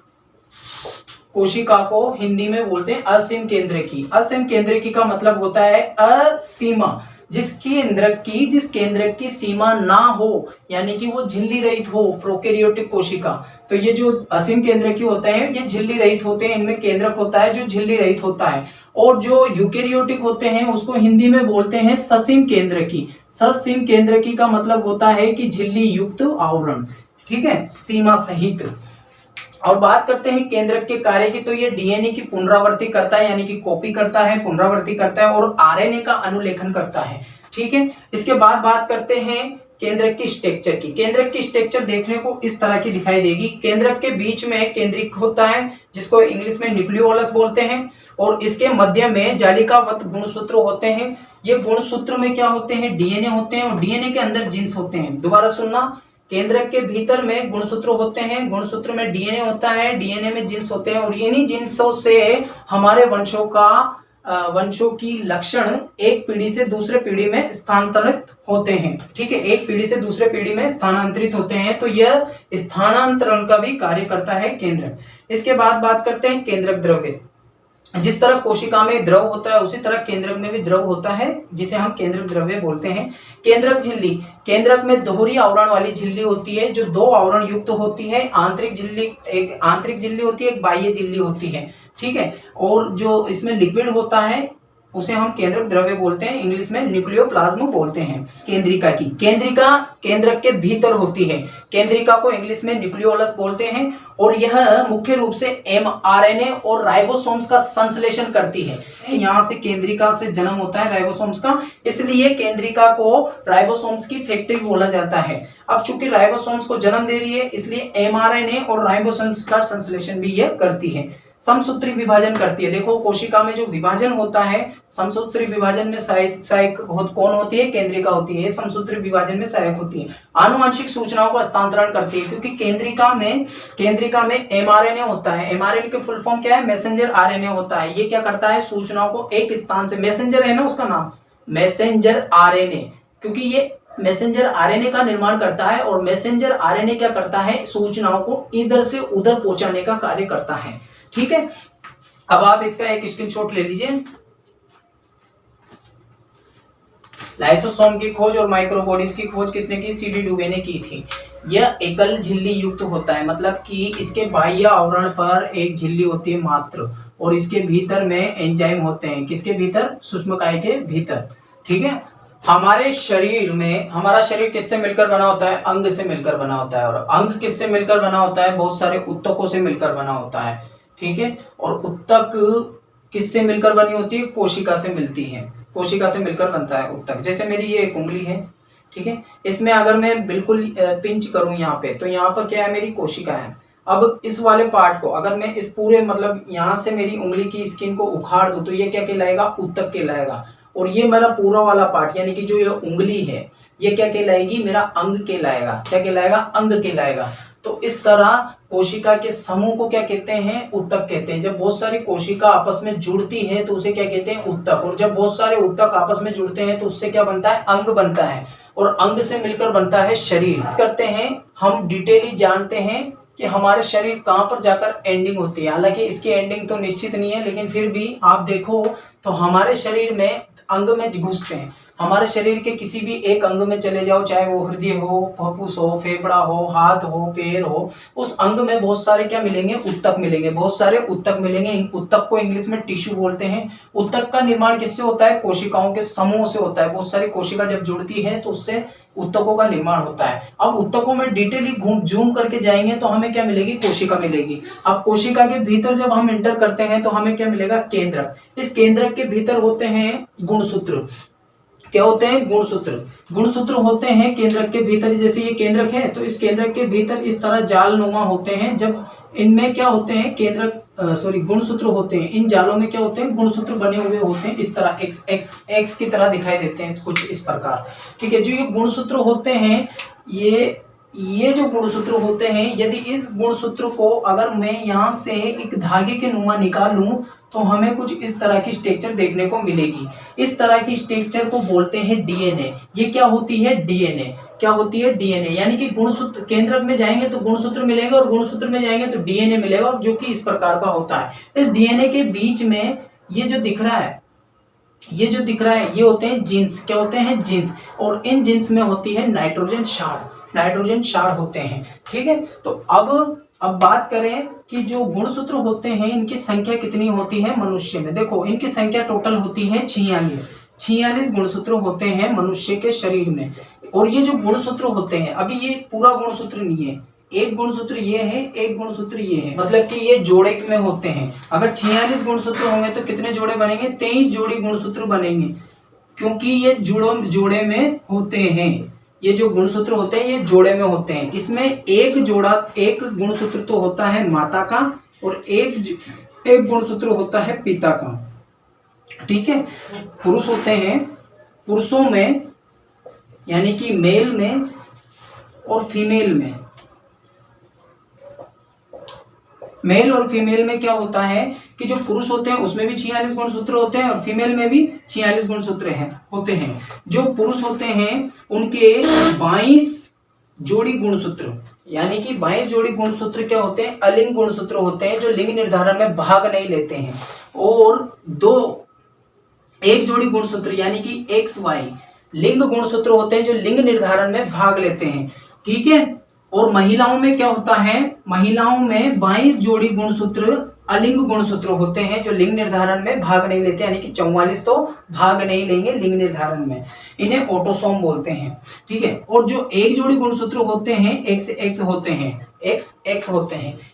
कोशिका को हिंदी में बोलते हैं असीम केंद्रकी। असीम केंद्रकी का मतलब होता है असीमा, जिस केंद्रक की सीमा ना हो, यानी कि वो झिल्ली रहित हो, प्रोकैरियोटिक कोशिका। तो ये जो असीम केंद्रकी होते हैं ये झिल्ली रहित होते हैं, इनमें केंद्रक होता है जो झिल्ली रहित होता है। और जो यूकेरियोटिक होते हैं उसको हिंदी में बोलते हैं ससीम केंद्रकी। ससीम केंद्रकी का मतलब होता है कि झिल्ली युक्त आवरण, ठीक है, सीमा सहित। और बात करते हैं केंद्रक के कार्य की, तो ये डीएनए की पुनरावृत्ति करता है, यानी कि कॉपी करता है, पुनरावृत्ति करता है, और आरएनए का अनुलेखन करता है, ठीक है। इसके बाद बात करते हैं केंद्रक की स्ट्रक्चर की। केंद्रक की स्ट्रक्चर देखने को इस तरह की दिखाई देगी। केंद्रक के बीच में केंद्रिक होता है, जिसको इंग्लिश में न्यूक्लियोलस बोलते हैं, और इसके मध्य में जालिकावत गुणसूत्र होते हैं। ये गुणसूत्र में क्या होते हैं, डीएनए होते हैं, और डीएनए के अंदर जीन्स होते हैं। दोबारा सुनना, केंद्रक के भीतर में गुणसूत्र होते हैं, गुणसूत्र में डीएनए होता है, डीएनए में जीन्स होते हैं, और इन्हीं जीन्सों से हमारे वंशों की लक्षण एक पीढ़ी से दूसरे पीढ़ी में स्थानांतरित होते हैं, ठीक है, एक पीढ़ी से दूसरे पीढ़ी में स्थानांतरित होते हैं। तो यह स्थानांतरण का भी कार्य करता है केंद्रक। इसके बाद बात करते हैं केंद्रक द्रव्य। जिस तरह कोशिका में द्रव होता है उसी तरह केंद्रक में भी द्रव होता है, जिसे हम केंद्रक द्रव्य बोलते हैं। केंद्रक झिल्ली, केंद्रक में दोहरी आवरण वाली झिल्ली होती है, जो दो आवरण युक्त होती है। आंतरिक झिल्ली होती है, एक बाह्य झिल्ली होती है, ठीक है। और जो इसमें लिक्विड होता है उसे हम केंद्रक द्रव्य बोलते हैं, इंग्लिश में न्यूक्लियोप्लाज्म बोलते हैं। केंद्रिका की, केंद्रिका केंद्रक के भीतर होती है, केंद्रिका को इंग्लिश में न्यूक्लियोलस बोलते हैं, और यह मुख्य रूप से एमआरएनए और राइबोसोम्स का संश्लेषण करती है। यहाँ से केंद्रिका से जन्म होता है राइबोसोम्स का, इसलिए केंद्रिका को राइबोसोम्स की फैक्ट्री बोला जाता है। अब चूंकि राइबोसोम्स को जन्म दे रही है, इसलिए एमआरएनए और राइबोसोम्स का संश्लेषण भी यह करती है। समसूत्री विभाजन करती है। देखो कोशिका में जो विभाजन होता है, समसूत्री विभाजन में सहायक कौन होती है, केंद्रिका होती है, समसूत्री विभाजन में सहायक होती है। आनुवंशिक सूचनाओं का हस्तांतरण करती है, क्योंकि केंद्रिका में एमआरएनए होता है। एमआरएनए की फुल फॉर्म क्या है, मैसेंजर आरएनए होता है। ये क्या करता है, सूचनाओं को एक स्थान से, मैसेंजर है ना उसका नाम, मैसेंजर आरएनए, क्योंकि ये मैसेंजर आरएनए का निर्माण करता है, और मैसेंजर आरएनए क्या करता है, सूचनाओं को इधर से उधर पहुंचाने का कार्य करता है, ठीक है। अब आप इसका एक स्क्रीनशॉट ले लीजिए। लाइसोसोम की खोज और माइक्रोबॉडीज की खोज किसने की, सीडी डुबे ने की थी। यह एकल झिल्ली युक्त होता है, मतलब कि इसके बाह्य आवरण पर एक झिल्ली होती है मात्र, और इसके भीतर में एंजाइम होते हैं। किसके भीतर, सूक्ष्मकाय के भीतर, ठीक है। हमारे शरीर में, हमारा शरीर किससे मिलकर बना होता है, अंग से मिलकर बना होता है, और अंग किससे मिलकर बना होता है, बहुत सारे उत्तकों से मिलकर बना होता है, ठीक है। और उत्तक किससे मिलकर बनी होती है, कोशिका से मिलती है, कोशिका से मिलकर बनता है उत्तक। जैसे मेरी ये एक उंगली है, ठीक है, इसमें अगर मैं बिल्कुल पिंच करूं यहाँ पे, तो यहाँ पर क्या है, मेरी कोशिका है। अब इस वाले पार्ट को अगर मैं इस पूरे, मतलब यहाँ से मेरी उंगली की स्किन को उखाड़ दूं, तो ये क्या कहलाएगा, उत्तक कहलाएगा। और ये मेरा पूरा वाला पार्ट, यानी कि जो ये उंगली है, ये क्या कहलाएगी, मेरा अंग कहलाएगा। क्या कहलाएगा, अंग कहलाएगा। तो इस तरह कोशिका के समूह को क्या कहते हैं, उत्तक कहते हैं। जब बहुत सारी कोशिका आपस में जुड़ती है तो उसे क्या कहते हैं, उत्तक। और जब बहुत सारे उत्तक आपस में जुड़ते हैं तो उससे क्या बनता है, अंग बनता है, और अंग से मिलकर बनता है शरीर। करते हैं हम डिटेली जानते हैं कि हमारे शरीर कहाँ पर जाकर एंडिंग होती है। हालांकि इसकी एंडिंग तो निश्चित नहीं है, लेकिन फिर भी आप देखो तो हमारे शरीर में अंग में घुसते हैं। हमारे शरीर के किसी भी एक अंग में चले जाओ, चाहे वो हृदय हो, फुफ्फुस हो, फेफड़ा हो, हाथ हो, पैर हो, उस अंग में बहुत सारे क्या मिलेंगे, उत्तक मिलेंगे, बहुत सारे उत्तक मिलेंगे। उत्तक को इंग्लिश में टिश्यू बोलते हैं। उत्तक का निर्माण किससे होता है, कोशिकाओं के समूह से होता है। बहुत सारी कोशिका जब जुड़ती है तो उससे उत्तकों का निर्माण होता है। अब उत्तकों में डिटेली जूम करके जाएंगे तो हमें क्या मिलेगी, कोशिका मिलेगी। अब कोशिका के भीतर जब हम एंटर करते हैं तो हमें क्या मिलेगा, केंद्रक। इस केंद्रक के भीतर होते हैं गुणसूत्र। क्या होते हैं, गुणसूत्र। गुणसूत्र होते हैं केंद्रक के भीतर। जैसे ये केंद्रक है तो इस केंद्रक के भीतर इस तरह जालनुमा होते हैं। जब इनमें क्या होते हैं, गुणसूत्र होते हैं। इन जालों में क्या होते हैं, गुणसूत्र बने हुए होते हैं, इस तरह एक्स की तरह दिखाई देते हैं, कुछ इस प्रकार, ठीक है। जो ये गुणसूत्र होते हैं, ये जो गुणसूत्र होते हैं, यदि इस गुणसूत्र को अगर मैं यहाँ से एक धागे के नुमा निकालूं तो हमें कुछ इस तरह की स्ट्रक्चर देखने को मिलेगी। इस तरह की स्ट्रक्चर को बोलते हैं डीएनए। ये क्या होती है, डीएनए। क्या होती है, डीएनए। यानी कि गुणसूत्र, केंद्रक में जाएंगे तो गुणसूत्र मिलेगा और गुणसूत्र में जाएंगे तो डीएनए मिलेगा, जो कि इस प्रकार का होता है। इस डीएनए के बीच में ये जो दिख रहा है, ये होते हैं जीन्स। क्या होते हैं, जीन्स। और इन जीन्स में होती है नाइट्रोजन क्षार होते हैं। ठीक है, तो अब बात करें कि जो गुणसूत्र होते हैं इनकी संख्या कितनी होती है मनुष्य में। देखो इनकी संख्या टोटल होती है 46 गुणसूत्र होते हैं मनुष्य के शरीर में। और ये जो गुणसूत्र होते हैं, अभी ये पूरा गुणसूत्र नहीं है, एक गुणसूत्र ये है, एक गुणसूत्र ये है, मतलब कि ये जोड़े में होते हैं। अगर 46 गुणसूत्र होंगे तो कितने जोड़े बनेंगे, 23 जोड़ी गुणसूत्र बनेंगे, क्योंकि ये जोड़े में होते हैं। ये जो गुणसूत्र होते हैं ये जोड़े में होते हैं। इसमें एक गुणसूत्र तो होता है माता का और एक गुणसूत्र होता है पिता का। ठीक है, पुरुष होते हैं, पुरुषों में यानी कि मेल में और फीमेल में क्या होता है कि जो पुरुष होते हैं उसमें भी 46 गुणसूत्र होते हैं और फीमेल में भी 46 गुणसूत्र होते हैं। जो पुरुष होते हैं उनके 22 जोड़ी गुणसूत्र, यानी कि 22 जोड़ी गुणसूत्र क्या होते हैं, अलिंग गुणसूत्र होते हैं, जो लिंग निर्धारण में भाग नहीं लेते हैं। और एक जोड़ी गुणसूत्र यानी कि XY लिंग गुणसूत्र होते हैं, जो लिंग निर्धारण में भाग लेते हैं। ठीक है, और महिलाओं में क्या होता है, महिलाओं में 22 जोड़ी गुणसूत्र अलिंग गुणसूत्र होते हैं, जो लिंग निर्धारण में भाग नहीं लेते, यानी कि 44 तो भाग नहीं लेंगे लिंग निर्धारण में। इन्हें ऑटोसोम बोलते हैं। ठीक है, और जो एक जोड़ी गुणसूत्र होते हैं XX होते हैं,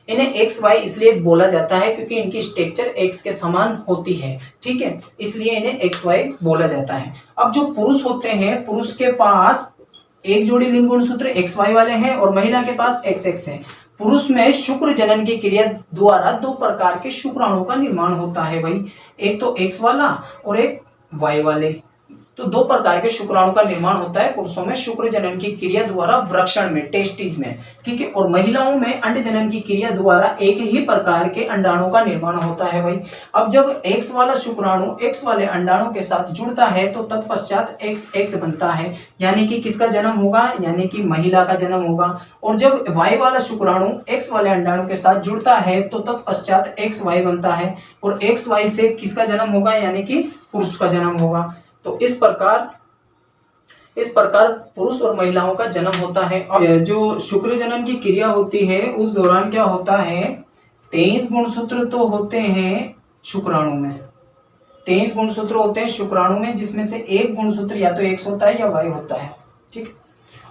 इन्हें XY इसलिए बोला जाता है क्योंकि इनकी स्ट्रक्चर X के समान होती है। ठीक है, इसलिए इन्हें XY बोला जाता है। अब जो पुरुष होते हैं, पुरुष के पास एक जोड़ी लिंग गुणसूत्र XY वाले हैं और महिला के पास XX है। पुरुष में शुक्र जनन की क्रिया द्वारा 2 प्रकार के शुक्राणुओं का निर्माण होता है भाई, एक तो X वाला और एक Y वाले। तो 2 प्रकार के शुक्राणु का निर्माण होता है पुरुषों में शुक्र जनन की क्रिया द्वारा वृषण में, टेस्टिस में। ठीक है, और महिलाओं में अंड जनन की क्रिया द्वारा एक ही प्रकार के अंडाणु का निर्माण होता है भाई। अब जब X वाला शुक्राणु X वाले अंडाणु के साथ जुड़ता है तो तत्पश्चात XX बनता है, यानी कि किसका जन्म होगा, यानी कि महिला का जन्म होगा। और जब Y वाला शुक्राणु X वाले अंडाणु के साथ जुड़ता है तो तत्पश्चात XY बनता है और XY से किसका जन्म होगा, यानी कि पुरुष का जन्म होगा। तो इस प्रकार पुरुष और महिलाओं का जन्म होता है। और जो शुक्र जनन की क्रिया होती है उस दौरान क्या होता है, 23 गुणसूत्र तो होते हैं शुक्राणु में, 23 गुणसूत्र होते हैं शुक्राणु में, जिसमें से एक गुणसूत्र या तो X होता है या Y होता है। ठीक,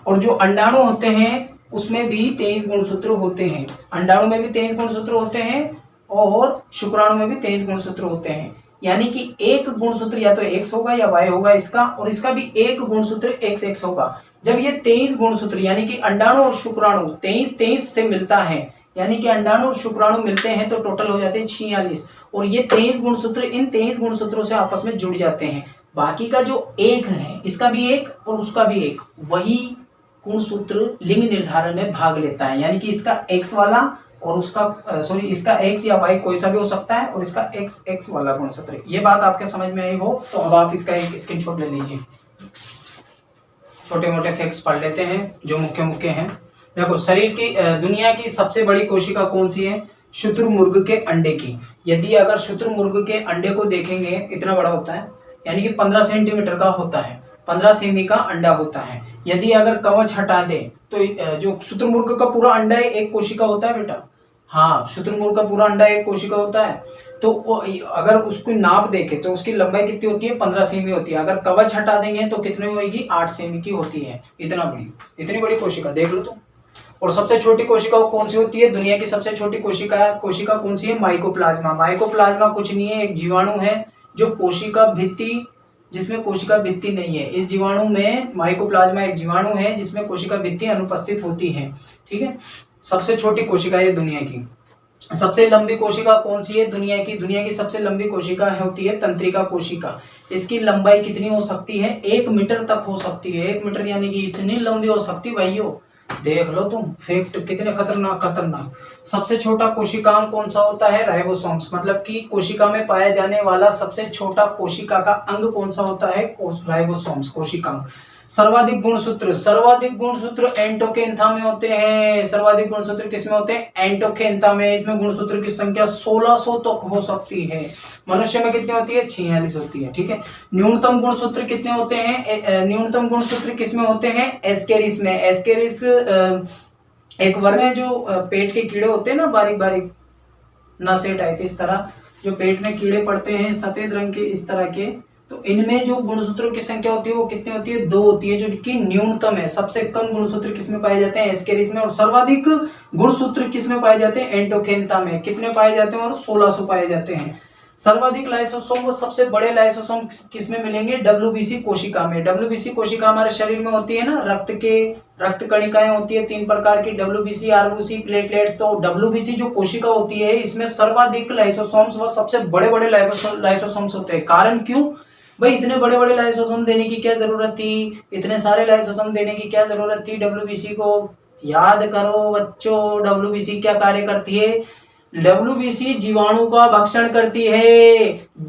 और जो अंडाणु होते हैं उसमें भी 23 गुणसूत्र होते हैं, अंडाणु में भी 23 गुणसूत्र होते हैं और शुक्राणु में भी 23 गुणसूत्र होते हैं। यानी कि एक गुणसूत्र या तो X होगा या Y होगा इसका, और इसका भी एक गुणसूत्र XX होगा। जब ये 23 गुणसूत्र यानी कि अंडाणु और शुक्राणु 23 से मिलता है, यानी कि अंडाणु और शुक्राणु मिलते हैं तो टोटल हो जाते हैं 46, और ये 23 गुणसूत्र इन 23 गुणसूत्रों से आपस में जुड़ जाते हैं। बाकी का जो एक है, इसका भी एक और उसका भी एक, वही गुणसूत्र लिंग निर्धारण में भाग लेता है। यानी कि इसका X वाला और उसका इसका X या Y कोई सा भी हो सकता है, और इसका XX वाला गुणसूत्र। ये बात आपके समझ में आई हो तो अब आप इसका एक स्क्रीनशॉट ले लीजिए। छोटे मोटे फैक्ट्स पढ़ लेते हैं जो मुख्य हैं। देखो, शरीर की दुनिया की सबसे बड़ी कोशिका कौन सी है, शुतुरमुर्ग के अंडे की। यदि अगर शुतुरमुर्ग के अंडे को देखेंगे, इतना बड़ा होता है, यानी कि 15 सेंटीमीटर का होता है, 15 सेमी का अंडा होता है। यदि अगर कवच हटा दे तो जो शुतुरमुर्ग का पूरा अंडा है एक कोशिका होता है बेटा, हाँ, शुतुरमुर्ग का पूरा अंडा एक कोशिका होता है। तो अगर उसको नाप देखे तो उसकी लंबाई कितनी होती है, 15 सेमी होती है। अगर कवच हटा देंगे तो कितनी होगी, 8 सेमी की होती है। इतनी बड़ी कोशिका देख लो तुम। और सबसे छोटी कोशिका कौन सी होती है, दुनिया की सबसे छोटी कोशिका कौन सी है, माइकोप्लाज्मा। माइकोप्लाज्मा कुछ नहीं है, एक जीवाणु है जो कोशिका भित्ति, जिसमें कोशिका भित्ति नहीं है। इस जीवाणु में माइकोप्लाज्मा एक जीवाणु है जिसमें कोशिका भित्ति अनुपस्थित होती है। ठीक है, सबसे छोटी कोशिका है दुनिया की। सबसे लंबी कोशिका कौन सी है दुनिया की सबसे लंबी कोशिका होती है तंत्रिका कोशिका। इसकी लंबाई कितनी हो सकती है, 1 मीटर तक हो सकती है। 1 मीटर यानी कि इतनी लंबी हो सकती भाइयों, देख लो तुम फैक्ट कितने खतरनाक। सबसे छोटा कोशिकांग कौन सा होता है, राइबोसोम्स। मतलब कि कोशिका में पाया जाने वाला सबसे छोटा कोशिका का अंग कौन सा होता है, राइबोसोम्स कोशिकांग। सर्वाधिक गुणसूत्र एंटोकेंथा में होते हैं। सर्वाधिक गुणसूत्र किसमें होते हैं? एंटोकेंथा में। इसमें गुणसूत्र की संख्या 1600 तक हो सकती है। मनुष्य में कितनी होती है? 46 होती है। ठीक है। न्यूनतम गुणसूत्र कितने होते हैं? न्यूनतम गुणसूत्र किसमें होते हैं? एस्केरिस में। एस्केरिस एक वर्ग है जो पेट के कीड़े होते हैं ना, बारीक बारीक नसें टाइप, इस तरह जो पेट में कीड़े पड़ते हैं सफेद रंग के, इस तरह के, तो इनमें जो गुणसूत्रों की संख्या होती है वो कितनी होती है? 2 होती है, जो कि न्यूनतम है। सबसे कम गुणसूत्र किसमें पाए जाते हैं? एस्केरिस में। और सर्वाधिक गुणसूत्र किसमें पाए जाते हैं? एंटोकेंथा में। कितने पाए जाते हैं? और 1600 पाए जाते हैं। सर्वाधिक लाइसोसोम व सबसे बड़े लाइसोसोम किसमें मिलेंगे? डब्ल्यूबीसी कोशिका में। डब्ल्यूबीसी कोशिका हमारे शरीर में होती है ना, रक्त कणिकाएं होती है 3 प्रकार की, डब्ल्यूबीसी, आरबीसी, प्लेटलेट्स। तो डब्ल्यूबीसी जो कोशिका होती है इसमें सर्वाधिक लाइसोसोम्स व सबसे बड़े बड़े लाइसोसोम्स होते हैं। कारण क्यों भाई? इतने बड़े बड़े लाइसोसोम देने की क्या जरूरत थी? इतने सारे लाइसोसोम देने की क्या जरूरत थी डब्ल्यूबीसी को? याद करो बच्चों, डब्ल्यूबीसी क्या कार्य करती है? डब्ल्यूबीसी जीवाणु का भक्षण करती है,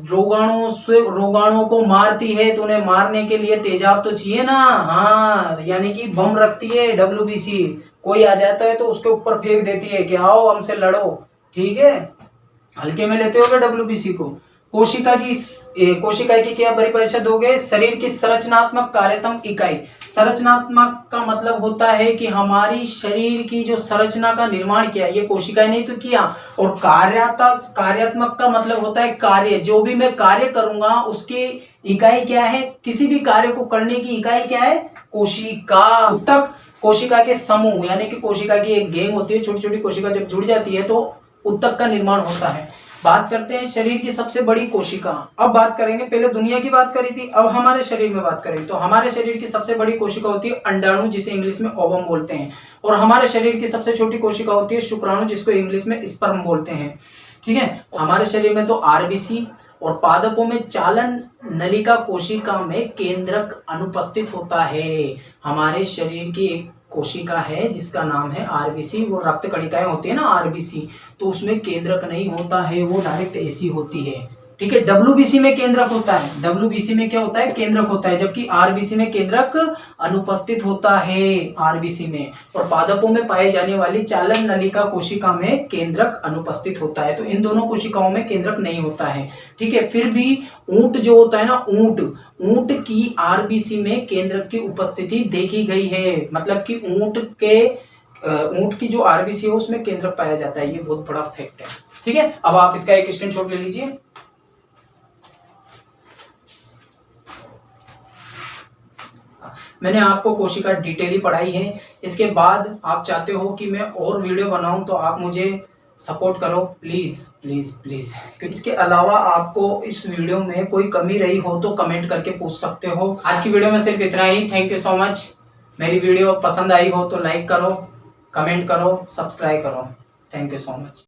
रोगाणुओं को मारती है। तो उन्हें मारने के लिए तेजाब तो चाहिए ना, हाँ, यानी कि बम रखती है डब्ल्यूबीसी। कोई आ जाता है तो उसके ऊपर फेंक देती है कि आओ हमसे लड़ो। ठीक है, हल्के में लेते होगे डब्ल्यूबीसी को। कोशिका की क्या परिभाषा दोगे? शरीर की संरचनात्मक कार्यतम इकाई। संरचनात्मक का मतलब होता है कि हमारी शरीर की जो संरचना का निर्माण किया ये कोशिकाएं नहीं तो किया। और कार्यात्मक का मतलब होता है कार्य, जो भी मैं कार्य करूंगा उसकी इकाई क्या है? किसी भी कार्य को करने की इकाई क्या है? कोशिका। उत्तक कोशिका के समूह, यानी कि कोशिका की एक गैंग होती है, छोटी छोटी कोशिका जब जुड़ जाती है तो उत्तक का निर्माण होता है। बात करते हैं शरीर की सबसे बड़ी कोशिका। अब बात करेंगे, पहले दुनिया की बात करी थी, अब हमारे शरीर में बात करें तो हमारे शरीर की सबसे बड़ी कोशिका होती है अंडाणु, जिसे इंग्लिश में ओवम बोलते हैं। और हमारे शरीर की सबसे छोटी कोशिका होती है शुक्राणु, जिसको इंग्लिश में स्पर्म बोलते हैं। ठीक है। हमारे शरीर में तो आरबीसी और पादपों में चालन नलिका कोशिका में केंद्रक अनुपस्थित होता है। हमारे शरीर की एक कोशिका है जिसका नाम है आरबीसी, वो रक्त कणिकाएं होती है ना आरबीसी, तो उसमें केंद्रक नहीं होता है, वो डायरेक्ट ऐसी होती है। ठीक है। डब्ल्यूबीसी में केंद्रक होता है। डब्ल्यूबीसी में क्या होता है? केंद्रक होता है, जबकि आरबीसी में केंद्रक अनुपस्थित होता है। आरबीसी में और पादपों में पाए जाने वाली चालन नलिका कोशिका में केंद्रक अनुपस्थित होता है। तो इन दोनों कोशिकाओं में केंद्रक नहीं होता है। ठीक है। फिर भी ऊंट जो होता है ना, ऊंट की आरबीसी में केंद्रक की उपस्थिति देखी गई है। मतलब कि ऊंट की जो आरबीसी है उसमें केंद्रक पाया जाता है। ये बहुत बड़ा फैक्ट है। ठीक है। अब आप इसका एक स्क्रीनशॉट ले लीजिए। मैंने आपको कोशिका डिटेली पढ़ाई है। इसके बाद आप चाहते हो कि मैं और वीडियो बनाऊं तो आप मुझे सपोर्ट करो प्लीज प्लीज प्लीज। इसके अलावा आपको इस वीडियो में कोई कमी रही हो तो कमेंट करके पूछ सकते हो। आज की वीडियो में सिर्फ इतना ही। Thank you so much. मेरी वीडियो पसंद आई हो तो लाइक करो, कमेंट करो, सब्सक्राइब करो। Thank you so much.